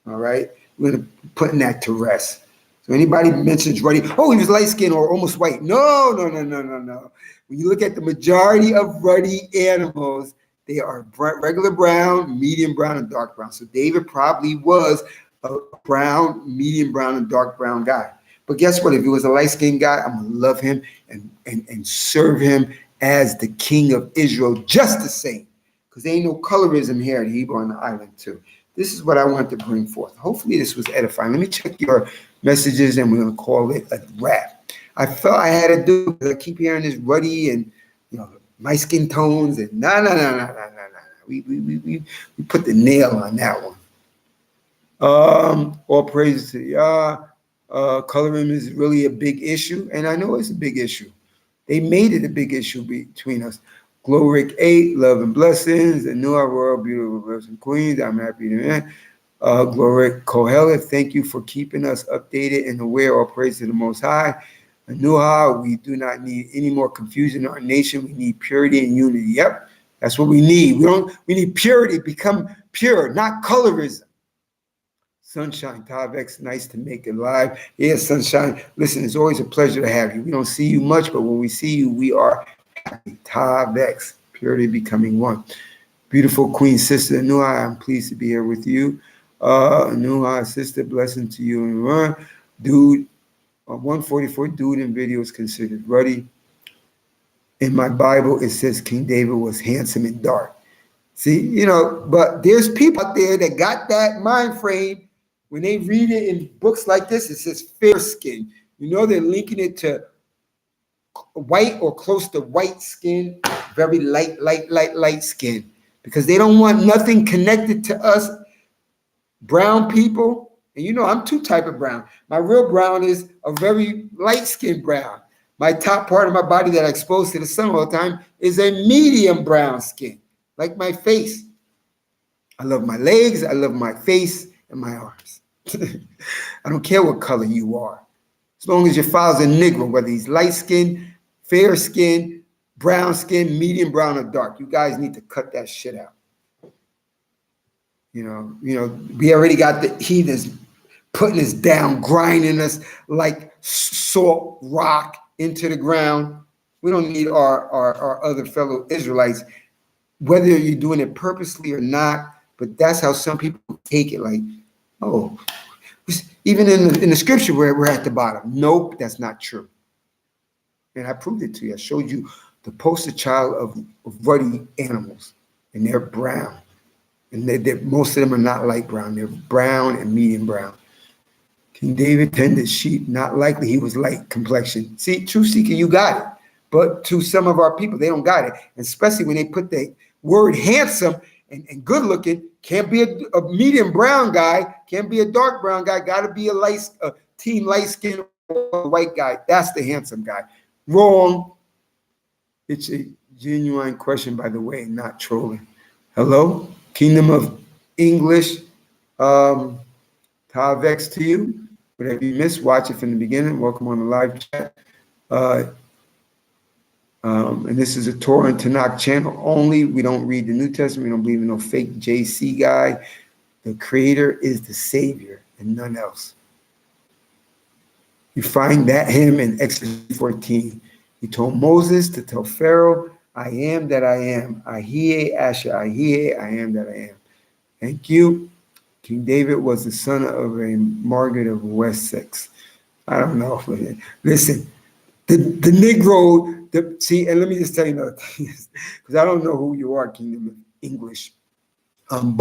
All right? We're going to putting that to rest. So anybody mentions Ruddy, oh, he was light skinned or almost white. No. When you look at the majority of Ruddy animals, they are regular brown, medium brown, and dark brown. So David probably was a brown, medium brown, and dark brown guy. But guess what? If he was a light-skinned guy, I'm going to love him and serve him as the king of Israel just the same. Because there ain't no colorism here at Hebrew on the island, too. This is what I want to bring forth. Hopefully this was edifying. Let me check your messages, and we're going to call it a wrap. I felt I had to do it. I keep hearing this Ruddy and, my skin tones. And no. We put the nail on that one. All praises to Yah. Colorism is really a big issue, and I know it's a big issue. They made it a big issue between us. Gloric 8, love and blessings. The new world, beautiful brothers and queens. I'm happy to man. Gloric Kohelet, thank you for keeping us updated and aware. All praise to the Most High. Anuha, we do not need any more confusion in our nation. We need purity and unity. Yep, that's what we need. We need purity. Become pure, not colorism. Sunshine, Tavex, nice to make it live. Yeah, Sunshine, listen, it's always a pleasure to have you. We don't see you much, but when we see you, we are happy. Tavex, purity becoming one. Beautiful Queen Sister Anuha, I'm pleased to be here with you. Anuha, sister, blessing to you. And dude, 144, dude in video is considered Ruddy. In my Bible, it says King David was handsome and dark. See, but there's people out there that got that mind frame. When they read it in books like this, it says fair skin. They're linking it to white or close to white skin, very light skin, because they don't want nothing connected to us brown people. And I'm two type of brown. My real brown is a very light skin brown. My top part of my body that I expose to the sun all the time is a medium brown skin, like my face. I love my legs, I love my face, and my arms. I don't care what color you are. As long as your father's a Negro, whether he's light skin, fair skin, brown skin, medium brown, or dark. You guys need to cut that shit out. We already got the heathens putting us down, grinding us like salt rock into the ground. We don't need our other fellow Israelites, whether you're doing it purposely or not. But that's how some people take it, like, oh, even in the scripture where we're at the bottom. Nope, that's not true. And I proved it to you. I showed you the poster child of Ruddy animals, and they're brown. And most of them are not light brown. They're brown and medium brown. King David tended sheep, not likely he was light complexion. See, truth seeker, you got it. But to some of our people, they don't got it. And especially when they put the word handsome and good looking, can't be a medium brown guy, can't be a dark brown guy, got to be a teen light skinned white guy. That's the handsome guy. Wrong. It's Genuine question, by the way, not trolling. Hello, Kingdom of English. Um, Tavex to you. Whatever you missed, watch it from the beginning. Welcome on the live chat. Uh, and this is a Torah and Tanakh channel only. We don't read the New Testament. We don't believe in no fake JC guy. The Creator is the Savior and none else. You find that him in Exodus 14. He told Moses to tell Pharaoh, I am that I am. I.s.u.p.k, I am that I am. Thank you. King David was the son of a Margaret of Wessex. I don't know. Listen, the Negro, see, and let me just tell you another thing, because I don't know who you are, Kingdom of English. And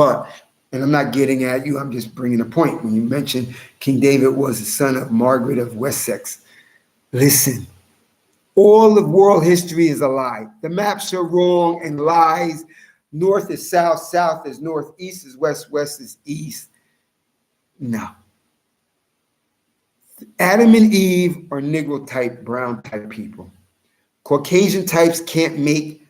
I'm not getting at you, I'm just bringing a point. When you mentioned King David was the son of Margaret of Wessex, listen, all of world history is a lie. The maps are wrong and lies. North is south, south is north, east is west, west is east. No. Adam and Eve are Negro type, brown type people. Caucasian types can't make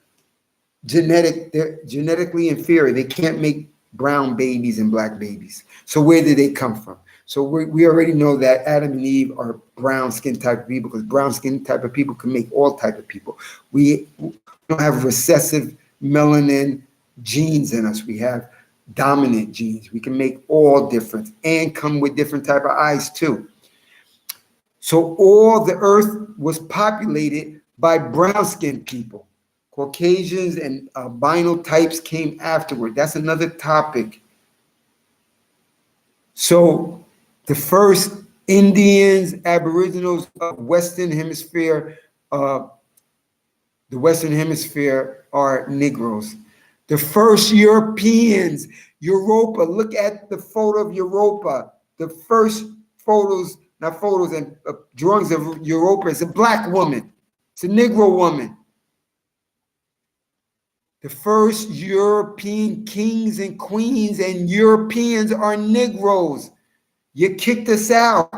they're genetically inferior. They can't make brown babies and black babies. So where did they come from? So we already know that Adam and Eve are brown skin type of people, because brown skin type of people can make all type of people. We don't have recessive melanin genes in us. We have dominant genes. We can make all different and come with different type of eyes too. So all the earth was populated by brown skinned people. Caucasians and albino types came afterward. That's another topic. So the first Indians, Aboriginals of Western Hemisphere, the Western Hemisphere are Negroes. The first Europeans, Europa, look at the photo of Europa. The first photos, not photos and drawings of Europa, is a black woman. It's a Negro woman. The first European kings and queens and Europeans are Negroes. You kicked us out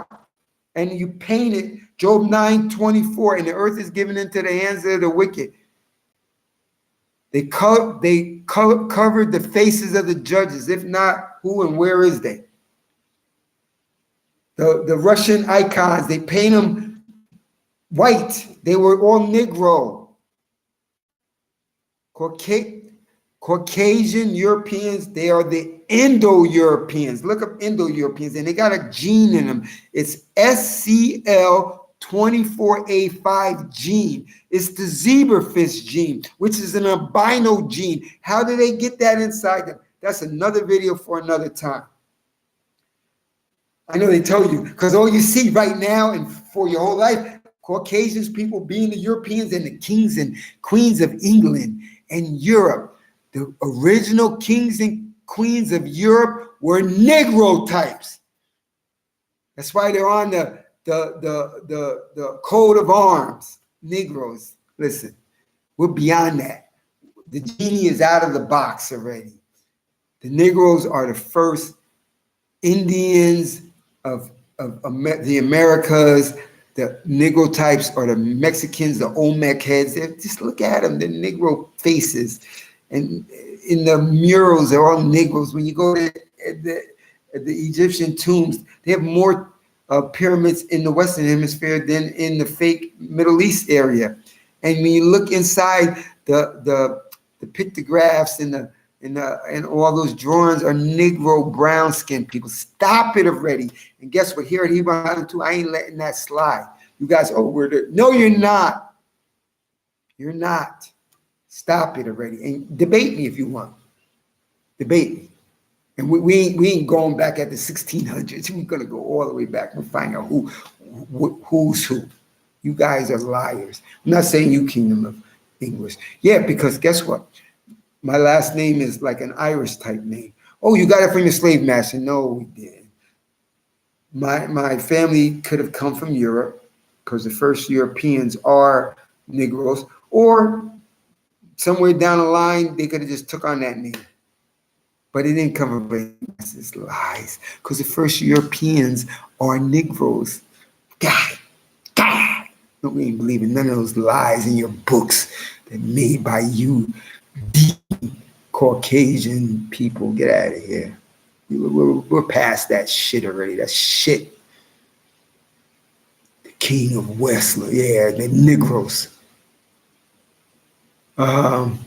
and you painted Job 9:24, and the earth is given into the hands of the wicked. They covered the faces of the judges. If not, who and where is they? The Russian icons, they paint them white. They were all Negro. Caucasian Europeans, they are the Indo-Europeans. Look up Indo-Europeans, and they got a gene in them. It's SCL24A5 gene. It's the zebrafish gene, which is an albino gene. How do they get that inside them? That's another video for another time. I know they tell you, because all you see right now and for your whole life, Caucasians, people being the Europeans and the kings and queens of England and Europe. The original kings and queens of Europe were Negro types. That's why they're on the coat of arms. Negroes. Listen, we're beyond that. The genie is out of the box already. The Negroes are the first Indians of the Americas. The Negro types are the Mexicans, the Olmec heads. Just look at them, the Negro faces. And in the murals, they're all Negroes. When you go to the Egyptian tombs, they have more pyramids in the Western Hemisphere than in the fake Middle East area. And when you look inside, the pictographs and all those drawings are Negro brown skinned people. Stop it already. And guess what? Here at Hebrew Island too, I ain't letting that slide. You guys, no, you're not. You're not. Stop it already. And debate me if you want. Debate me. And we ain't going back at the 1600s. We're going to go all the way back and find out who's who. You guys are liars. I'm not saying you, Kingdom of English. Yeah, because guess what? My last name is like an Irish type name. Oh, you got it from your slave master. No, we didn't. My family could have come from Europe, because the first Europeans are Negroes, or somewhere down the line, they could have just took on that name. But it didn't come from racist lies, because the first Europeans are Negroes. God. No, we ain't believing none of those lies in your books. made by you, deep Caucasian people. Get out of here. We're past that shit already. That shit. The king of Westler. Yeah, the Negroes. Um,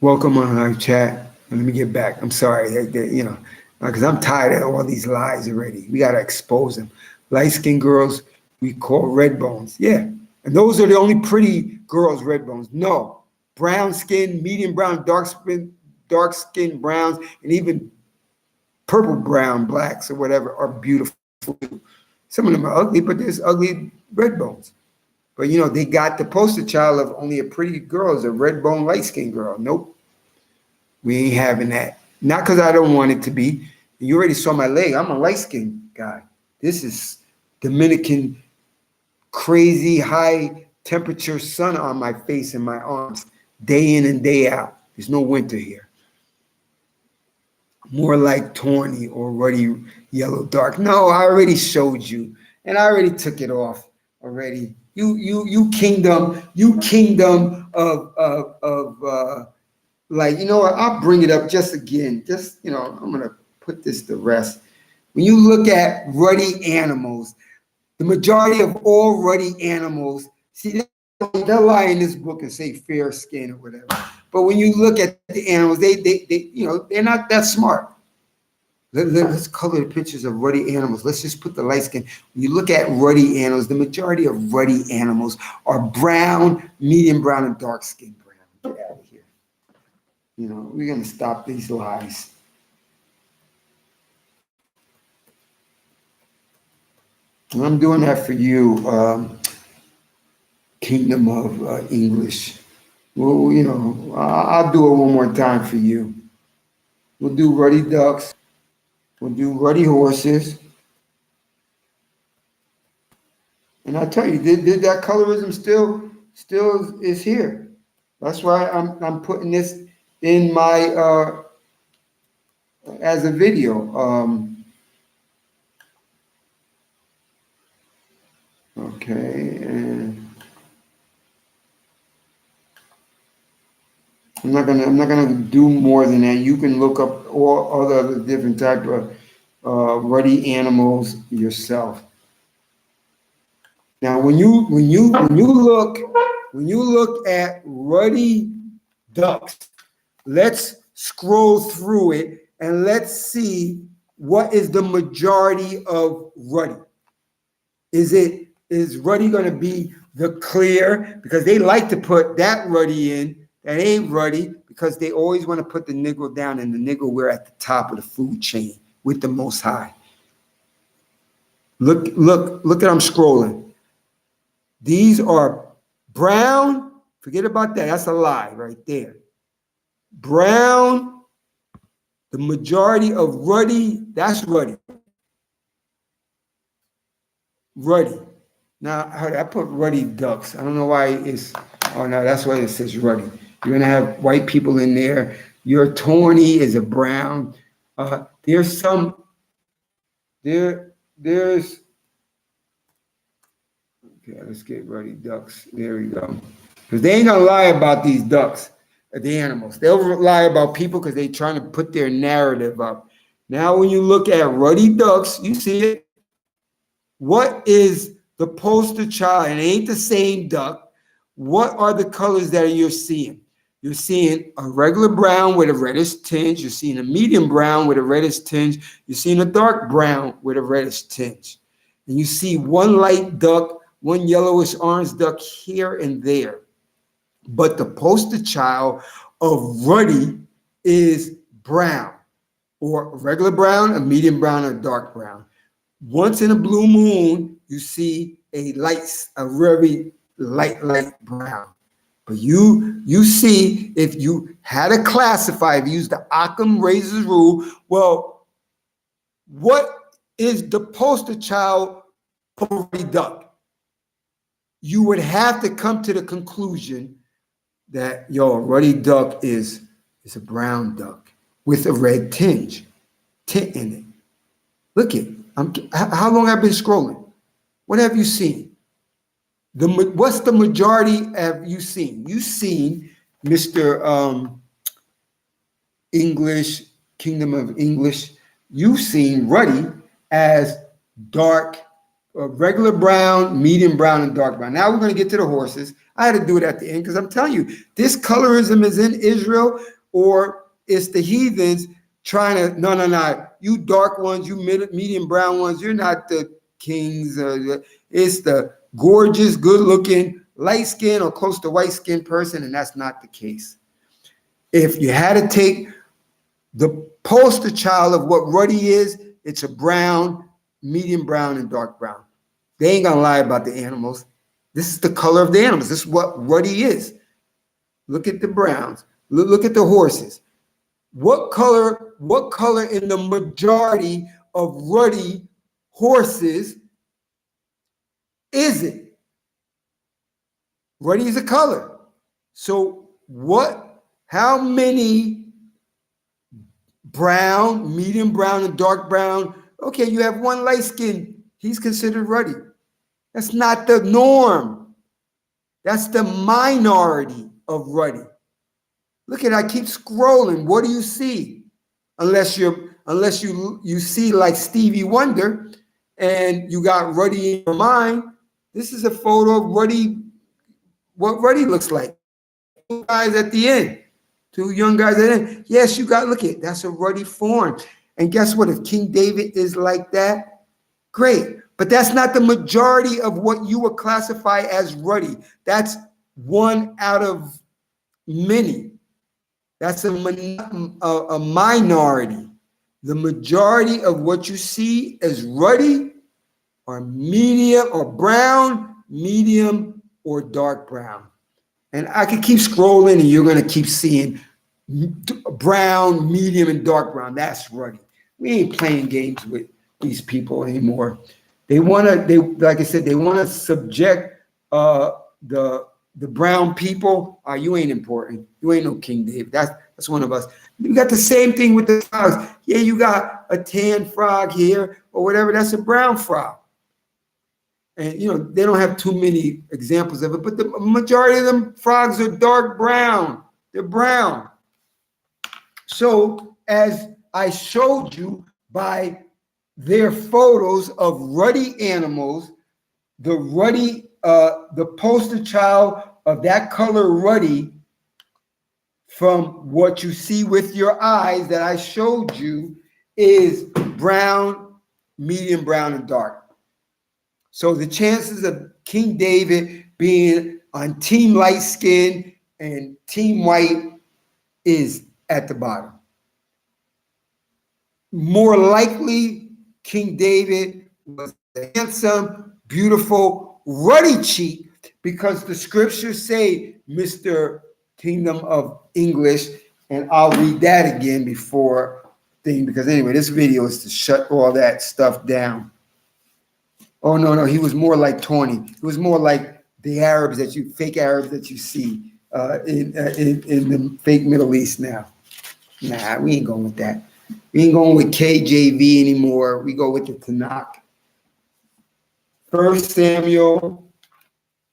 Welcome on our chat. Let me get back. I'm sorry, because I'm tired of all these lies already. We gotta expose them. Light skinned girls we call red bones. Yeah, and those are the only pretty girls, red bones. No, brown skin, medium brown, dark skin browns, and even purple brown blacks or whatever are beautiful. Some of them are ugly, but there's ugly red bones. But they got the poster child of only a pretty girl is a red bone light skinned girl. Nope. We ain't having that. Not because I don't want it to be. You already saw my leg. I'm a light skinned guy. This is Dominican, crazy high temperature sun on my face and my arms, day in and day out. There's no winter here. More like tawny or ruddy yellow dark. No, I already showed you, and I already took it off already. You kingdom of like, what, I'll bring it up just again. Just, I'm going to put this to rest. When you look at ruddy animals, the majority of all ruddy animals, see, they'll lie in this book and say fair skin or whatever. But when you look at the animals, they're not that smart. Let's color the pictures of ruddy animals. Let's just put the light skin. When you look at ruddy animals, the majority of ruddy animals are brown, medium brown, and dark skin brown. Get out of here. We're going to stop these lies. And I'm doing that for you, Kingdom of English. Well, I'll do it one more time for you. We'll do ruddy ducks. We'll do ruddy horses. And I tell you, did that colorism still is here. That's why I'm putting this in my as a video. Okay, and I'm not gonna do more than that. You can look up all other different type of ruddy animals yourself. Now, when you look at ruddy ducks, let's scroll through it and let's see what is the majority of ruddy. Is ruddy going to be the clear? Because they like to put that ruddy in that ain't ruddy because they always want to put the Negro down, and the Negro we're at the top of the food chain with the most high. Look at I'm scrolling. These are brown. Forget about that. That's a lie right there. Brown, the majority of ruddy, that's ruddy. Ruddy. Now, I put ruddy ducks. I don't know why it's, oh no, that's why it says ruddy. You're gonna have white people in there. Your tawny is a brown. There's some, there's, okay, let's get ruddy ducks. There we go. Because they ain't gonna lie about these ducks, the animals. They'll lie about people because they're trying to put their narrative up. Now, when you look at ruddy ducks, you see it. What is the poster child? And it ain't the same duck. What are the colors that you're seeing? You're seeing a regular brown with a reddish tinge. You're seeing a medium brown with a reddish tinge. You're seeing a dark brown with a reddish tinge. And you see one light duck, one yellowish orange duck here and there. But the poster child of ruddy is brown, or regular brown, a medium brown, or dark brown. Once in a blue moon, you see a very light brown. But you see, if you had to classify, if you use the Occam razor's rule, well, what is the poster child for ruddy duck? You would have to come to the conclusion that ruddy duck is a brown duck with a red tint in it. Look at how long I've been scrolling. What have you seen? What's the majority have you seen? You've seen Mr. English, Kingdom of English. You've seen Ruddy as dark, regular brown, medium brown, and dark brown. Now we're going to get to the horses. I had to do it at the end because I'm telling you, this colorism is in Israel, or it's the heathens trying to, no. You dark ones, you medium brown ones, you're not the kings. It's the gorgeous, good looking, light skin or close to white skin person, and that's not the case. If you had to take the poster child of what Ruddy is, it's a brown, medium brown, and dark brown. They ain't gonna lie about the animals. This is the color of the animals. This is what Ruddy is. Look at the browns. Look at the horses. What color in the majority of Ruddy horses is it? Ruddy is a color. So how many brown, medium brown, and dark brown? Okay, you have one light skin. He's considered Ruddy. That's not the norm. That's the minority of Ruddy. Look at it, I keep scrolling. What do you see? Unless you see like Stevie Wonder and you got Ruddy in your mind. This is a photo of Ruddy, what Ruddy looks like. Two guys at the end. Two young guys at the end. Yes, you got, look at it. That's a Ruddy form. And guess what? If King David is like that, great. But that's not the majority of what you would classify as Ruddy. That's one out of many. That's a minority. The majority of what you see as Ruddy are medium or brown, medium, or dark brown. And I can keep scrolling and you're going to keep seeing brown, medium, and dark brown. That's Ruddy. We ain't playing games with these people anymore. They want to, like I said, they want to subject the brown people. You ain't important. You ain't no King David. That's one of us. You got the same thing with the frogs. Yeah, you got a tan frog here or whatever. That's a brown frog. And, they don't have too many examples of it, but the majority of them frogs are dark brown. They're brown. So as I showed you by their photos of Ruddy animals, the poster child of that color Ruddy, from what you see with your eyes that I showed you, is brown, medium brown, and dark. So the chances of King David being on team light skin and team white is at the bottom. More likely, King David was a handsome, beautiful, ruddy cheek, because the scriptures say Mr. Kingdom of English, and I'll read that again before thing, because anyway, this video is to shut all that stuff down. Oh, no, he was more like Tawny. He was more like the fake Arabs that you see in the fake Middle East now. Nah, we ain't going with that. We ain't going with KJV anymore. We go with the Tanakh. 1 Samuel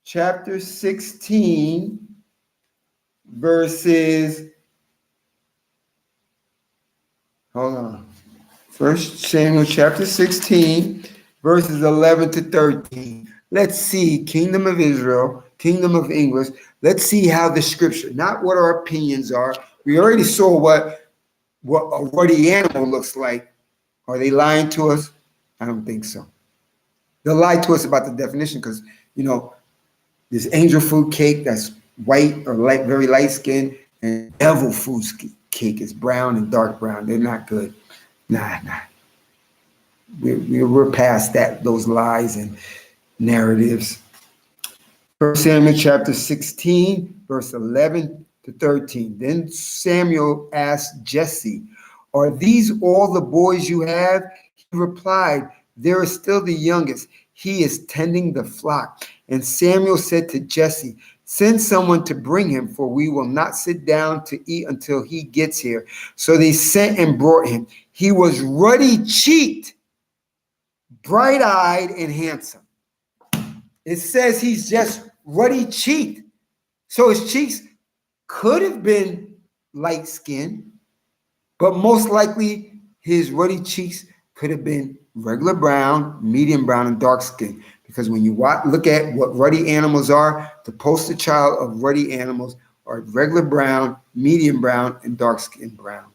chapter 16, verses, hold on. 1 Samuel chapter 16, verses 11 to 13. Let's see, Kingdom of Israel, Kingdom of English. Let's see how the scripture, not what our opinions are. We already saw what a ruddy animal looks like. Are they lying to us? I don't think so. They'll lie to us about the definition because, there's angel food cake that's white or light, very light skin, and devil food cake is brown and dark brown. They're not good. Nah. We're past those lies and narratives. 1 Samuel chapter 16, verse 11 to 13. Then Samuel asked Jesse, "Are these all the boys you have?" He replied, "There is still the youngest. He is tending the flock." And Samuel said to Jesse, "Send someone to bring him, for we will not sit down to eat until he gets here." So they sent and brought him. He was ruddy-cheeked, bright-eyed, and handsome. It says he's just ruddy cheeked. So his cheeks could have been light skinned, but most likely his ruddy cheeks could have been regular brown, medium brown, and dark skin. Because when you look at what ruddy animals are, the poster child of ruddy animals are regular brown, medium brown, and dark skin brown.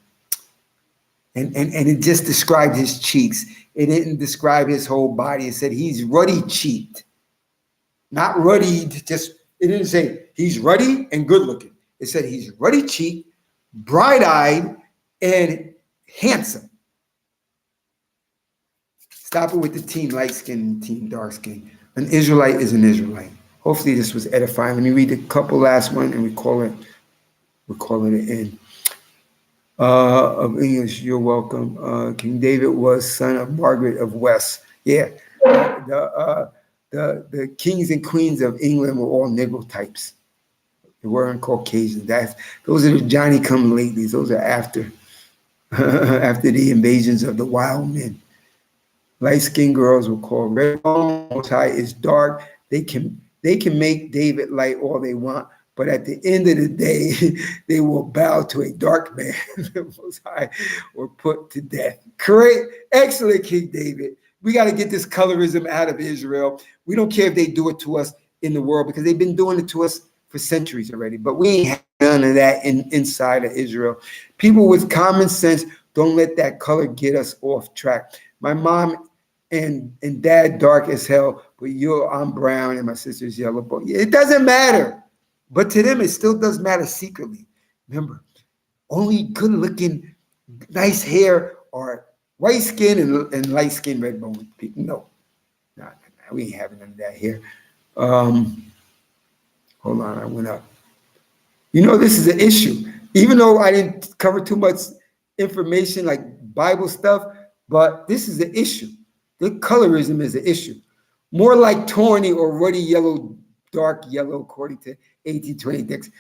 And it just described his cheeks. It didn't describe his whole body. It said he's ruddy cheeked, not ruddy. Just it didn't say he's ruddy and good looking. It said he's ruddy cheeked, bright eyed, and handsome. Stop it with the team light skin and team dark skin. An Israelite is an Israelite. Hopefully this was edifying. Let me read a couple last one and we call it an end. Of English, you're welcome. King David was son of Margaret of West. Yeah, the kings and queens of England were all Negro types. They weren't Caucasian. Those are the Johnny come latelys. Those are after after the invasions of the wild men. Light-skinned girls were called red. Most High is dark. They can make David light all they want, but at the end of the day, they will bow to a dark man. The Most High or put to death. Correct, excellent, King David. We got to get this colorism out of Israel. We don't care if they do it to us in the world because they've been doing it to us for centuries already. But we ain't have none of that inside of Israel. People with common sense don't let that color get us off track. My mom and dad dark as hell, but I'm brown and my sister's yellow. But it doesn't matter. But to them, it still does matter secretly. Remember, only good-looking, nice hair are white skin and light skin, red bone people. No, we ain't having none of that here. Hold on, I went up. This is an issue. Even though I didn't cover too much information like Bible stuff, but this is an issue. The colorism is an issue. More like tawny or ruddy yellow, dark yellow, according to 1826.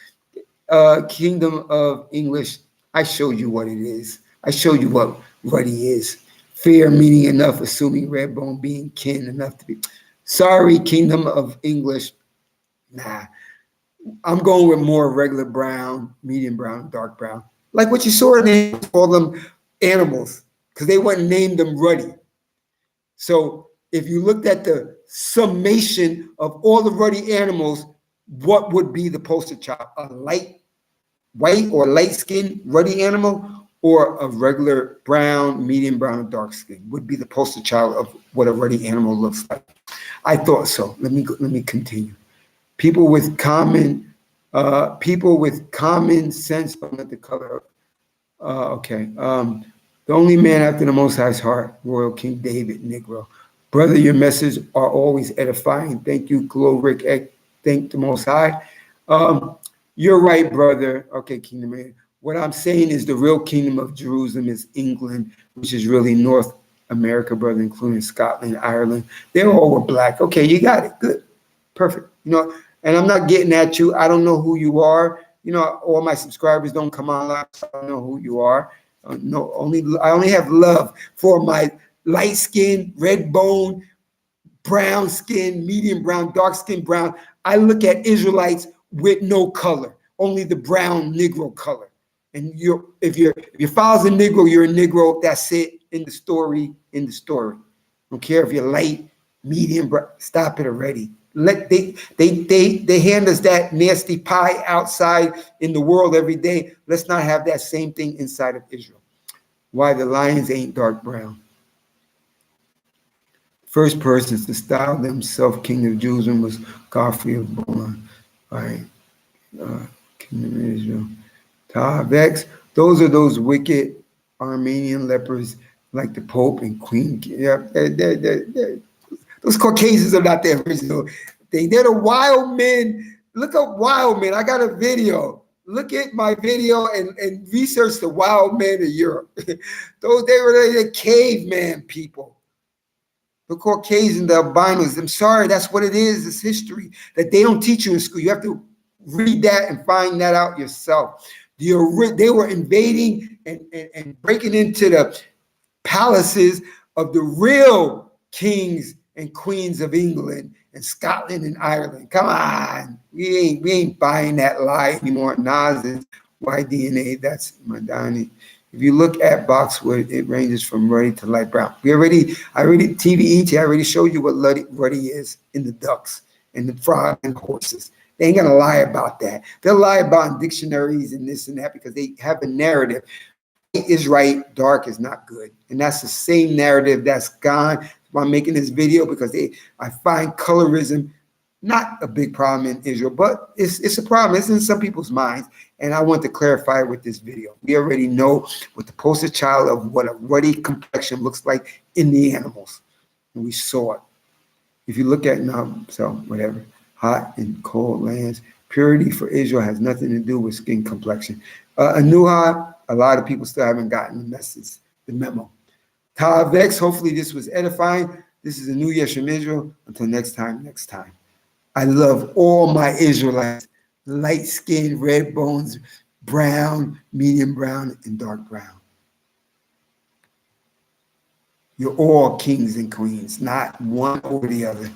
Kingdom of English, I showed you what it is. I showed you what ruddy is. Fair meaning enough, assuming red bone being kin enough to be. Sorry, Kingdom of English. Nah. I'm going with more regular brown, medium brown, dark brown. Like what you saw in the call them animals, because they wouldn't name them ruddy. So if you looked at the summation of all the ruddy animals, what would be the poster child? A light white or light skinned ruddy animal, or a regular brown, medium brown, and dark skin would be the poster child of what a ruddy animal looks like. I thought so. Let me continue. People with common sense don't let the color. Okay. The only man after the Most High's heart, Royal King David, Negro. Brother, your messages are always edifying. Thank you, Glory. Thank the Most High. You're right, brother. Okay, Kingdom Man. What I'm saying is the real kingdom of Jerusalem is England, which is really North America, brother, including Scotland, Ireland. They all were black. Okay, you got it. Good. Perfect. And I'm not getting at you. I don't know who you are. All my subscribers don't come on live, so I don't know who you are. I only have love for my light skin, red bone, brown skin, medium brown, dark skin brown. I look at Israelites with no color, only the brown Negro color. And if your father's a Negro, you're a Negro. That's it. In the story. Don't care if you're light, medium, brown. Stop it already. They hand us that nasty pie outside in the world every day. Let's not have that same thing inside of Israel. Why the lions ain't dark brown. First persons to style themselves king of Jerusalem was Godfrey of Boulogne. All right. Kingdom of Israel. Vex. Those are those wicked Armenian lepers like the Pope and Queen. Yeah, those Caucasians are not the original thing. They're the wild men. Look up wild men. I got a video. Look at my video and research the wild men of Europe. They were the caveman people. The Caucasian, the albinos. I'm sorry, that's what it is. It's history that they don't teach you in school. You have to read that and find that out yourself. They were invading and breaking into the palaces of the real kings and queens of England and Scotland and Ireland. Come on, we ain't buying that lie anymore. Nas is white DNA. That's Madani. If you look at boxwood, it ranges from ruddy to light brown. I already TVET. I already showed you what ruddy is in the ducks and the frog and the horses. They ain't gonna lie about that. They'll lie about dictionaries and this and that because they have a narrative. Light is right, dark is not good, and that's the same narrative that's gone. I'm making this video because I find colorism not a big problem in Israel, but it's a problem. It's in some people's minds, and I want to clarify with this video. We already know what the poster child of what a ruddy complexion looks like in the animals, and we saw it. If you look at so whatever, hot and cold lands, purity for Israel has nothing to do with skin complexion. Anuha, a lot of people still haven't gotten the message, the memo. Ta'avex, hopefully this was edifying. This is a new year from Israel. Until next time. I love all my Israelites, light skin, red bones, brown, medium brown, and dark brown. You're all kings and queens, not one over the other.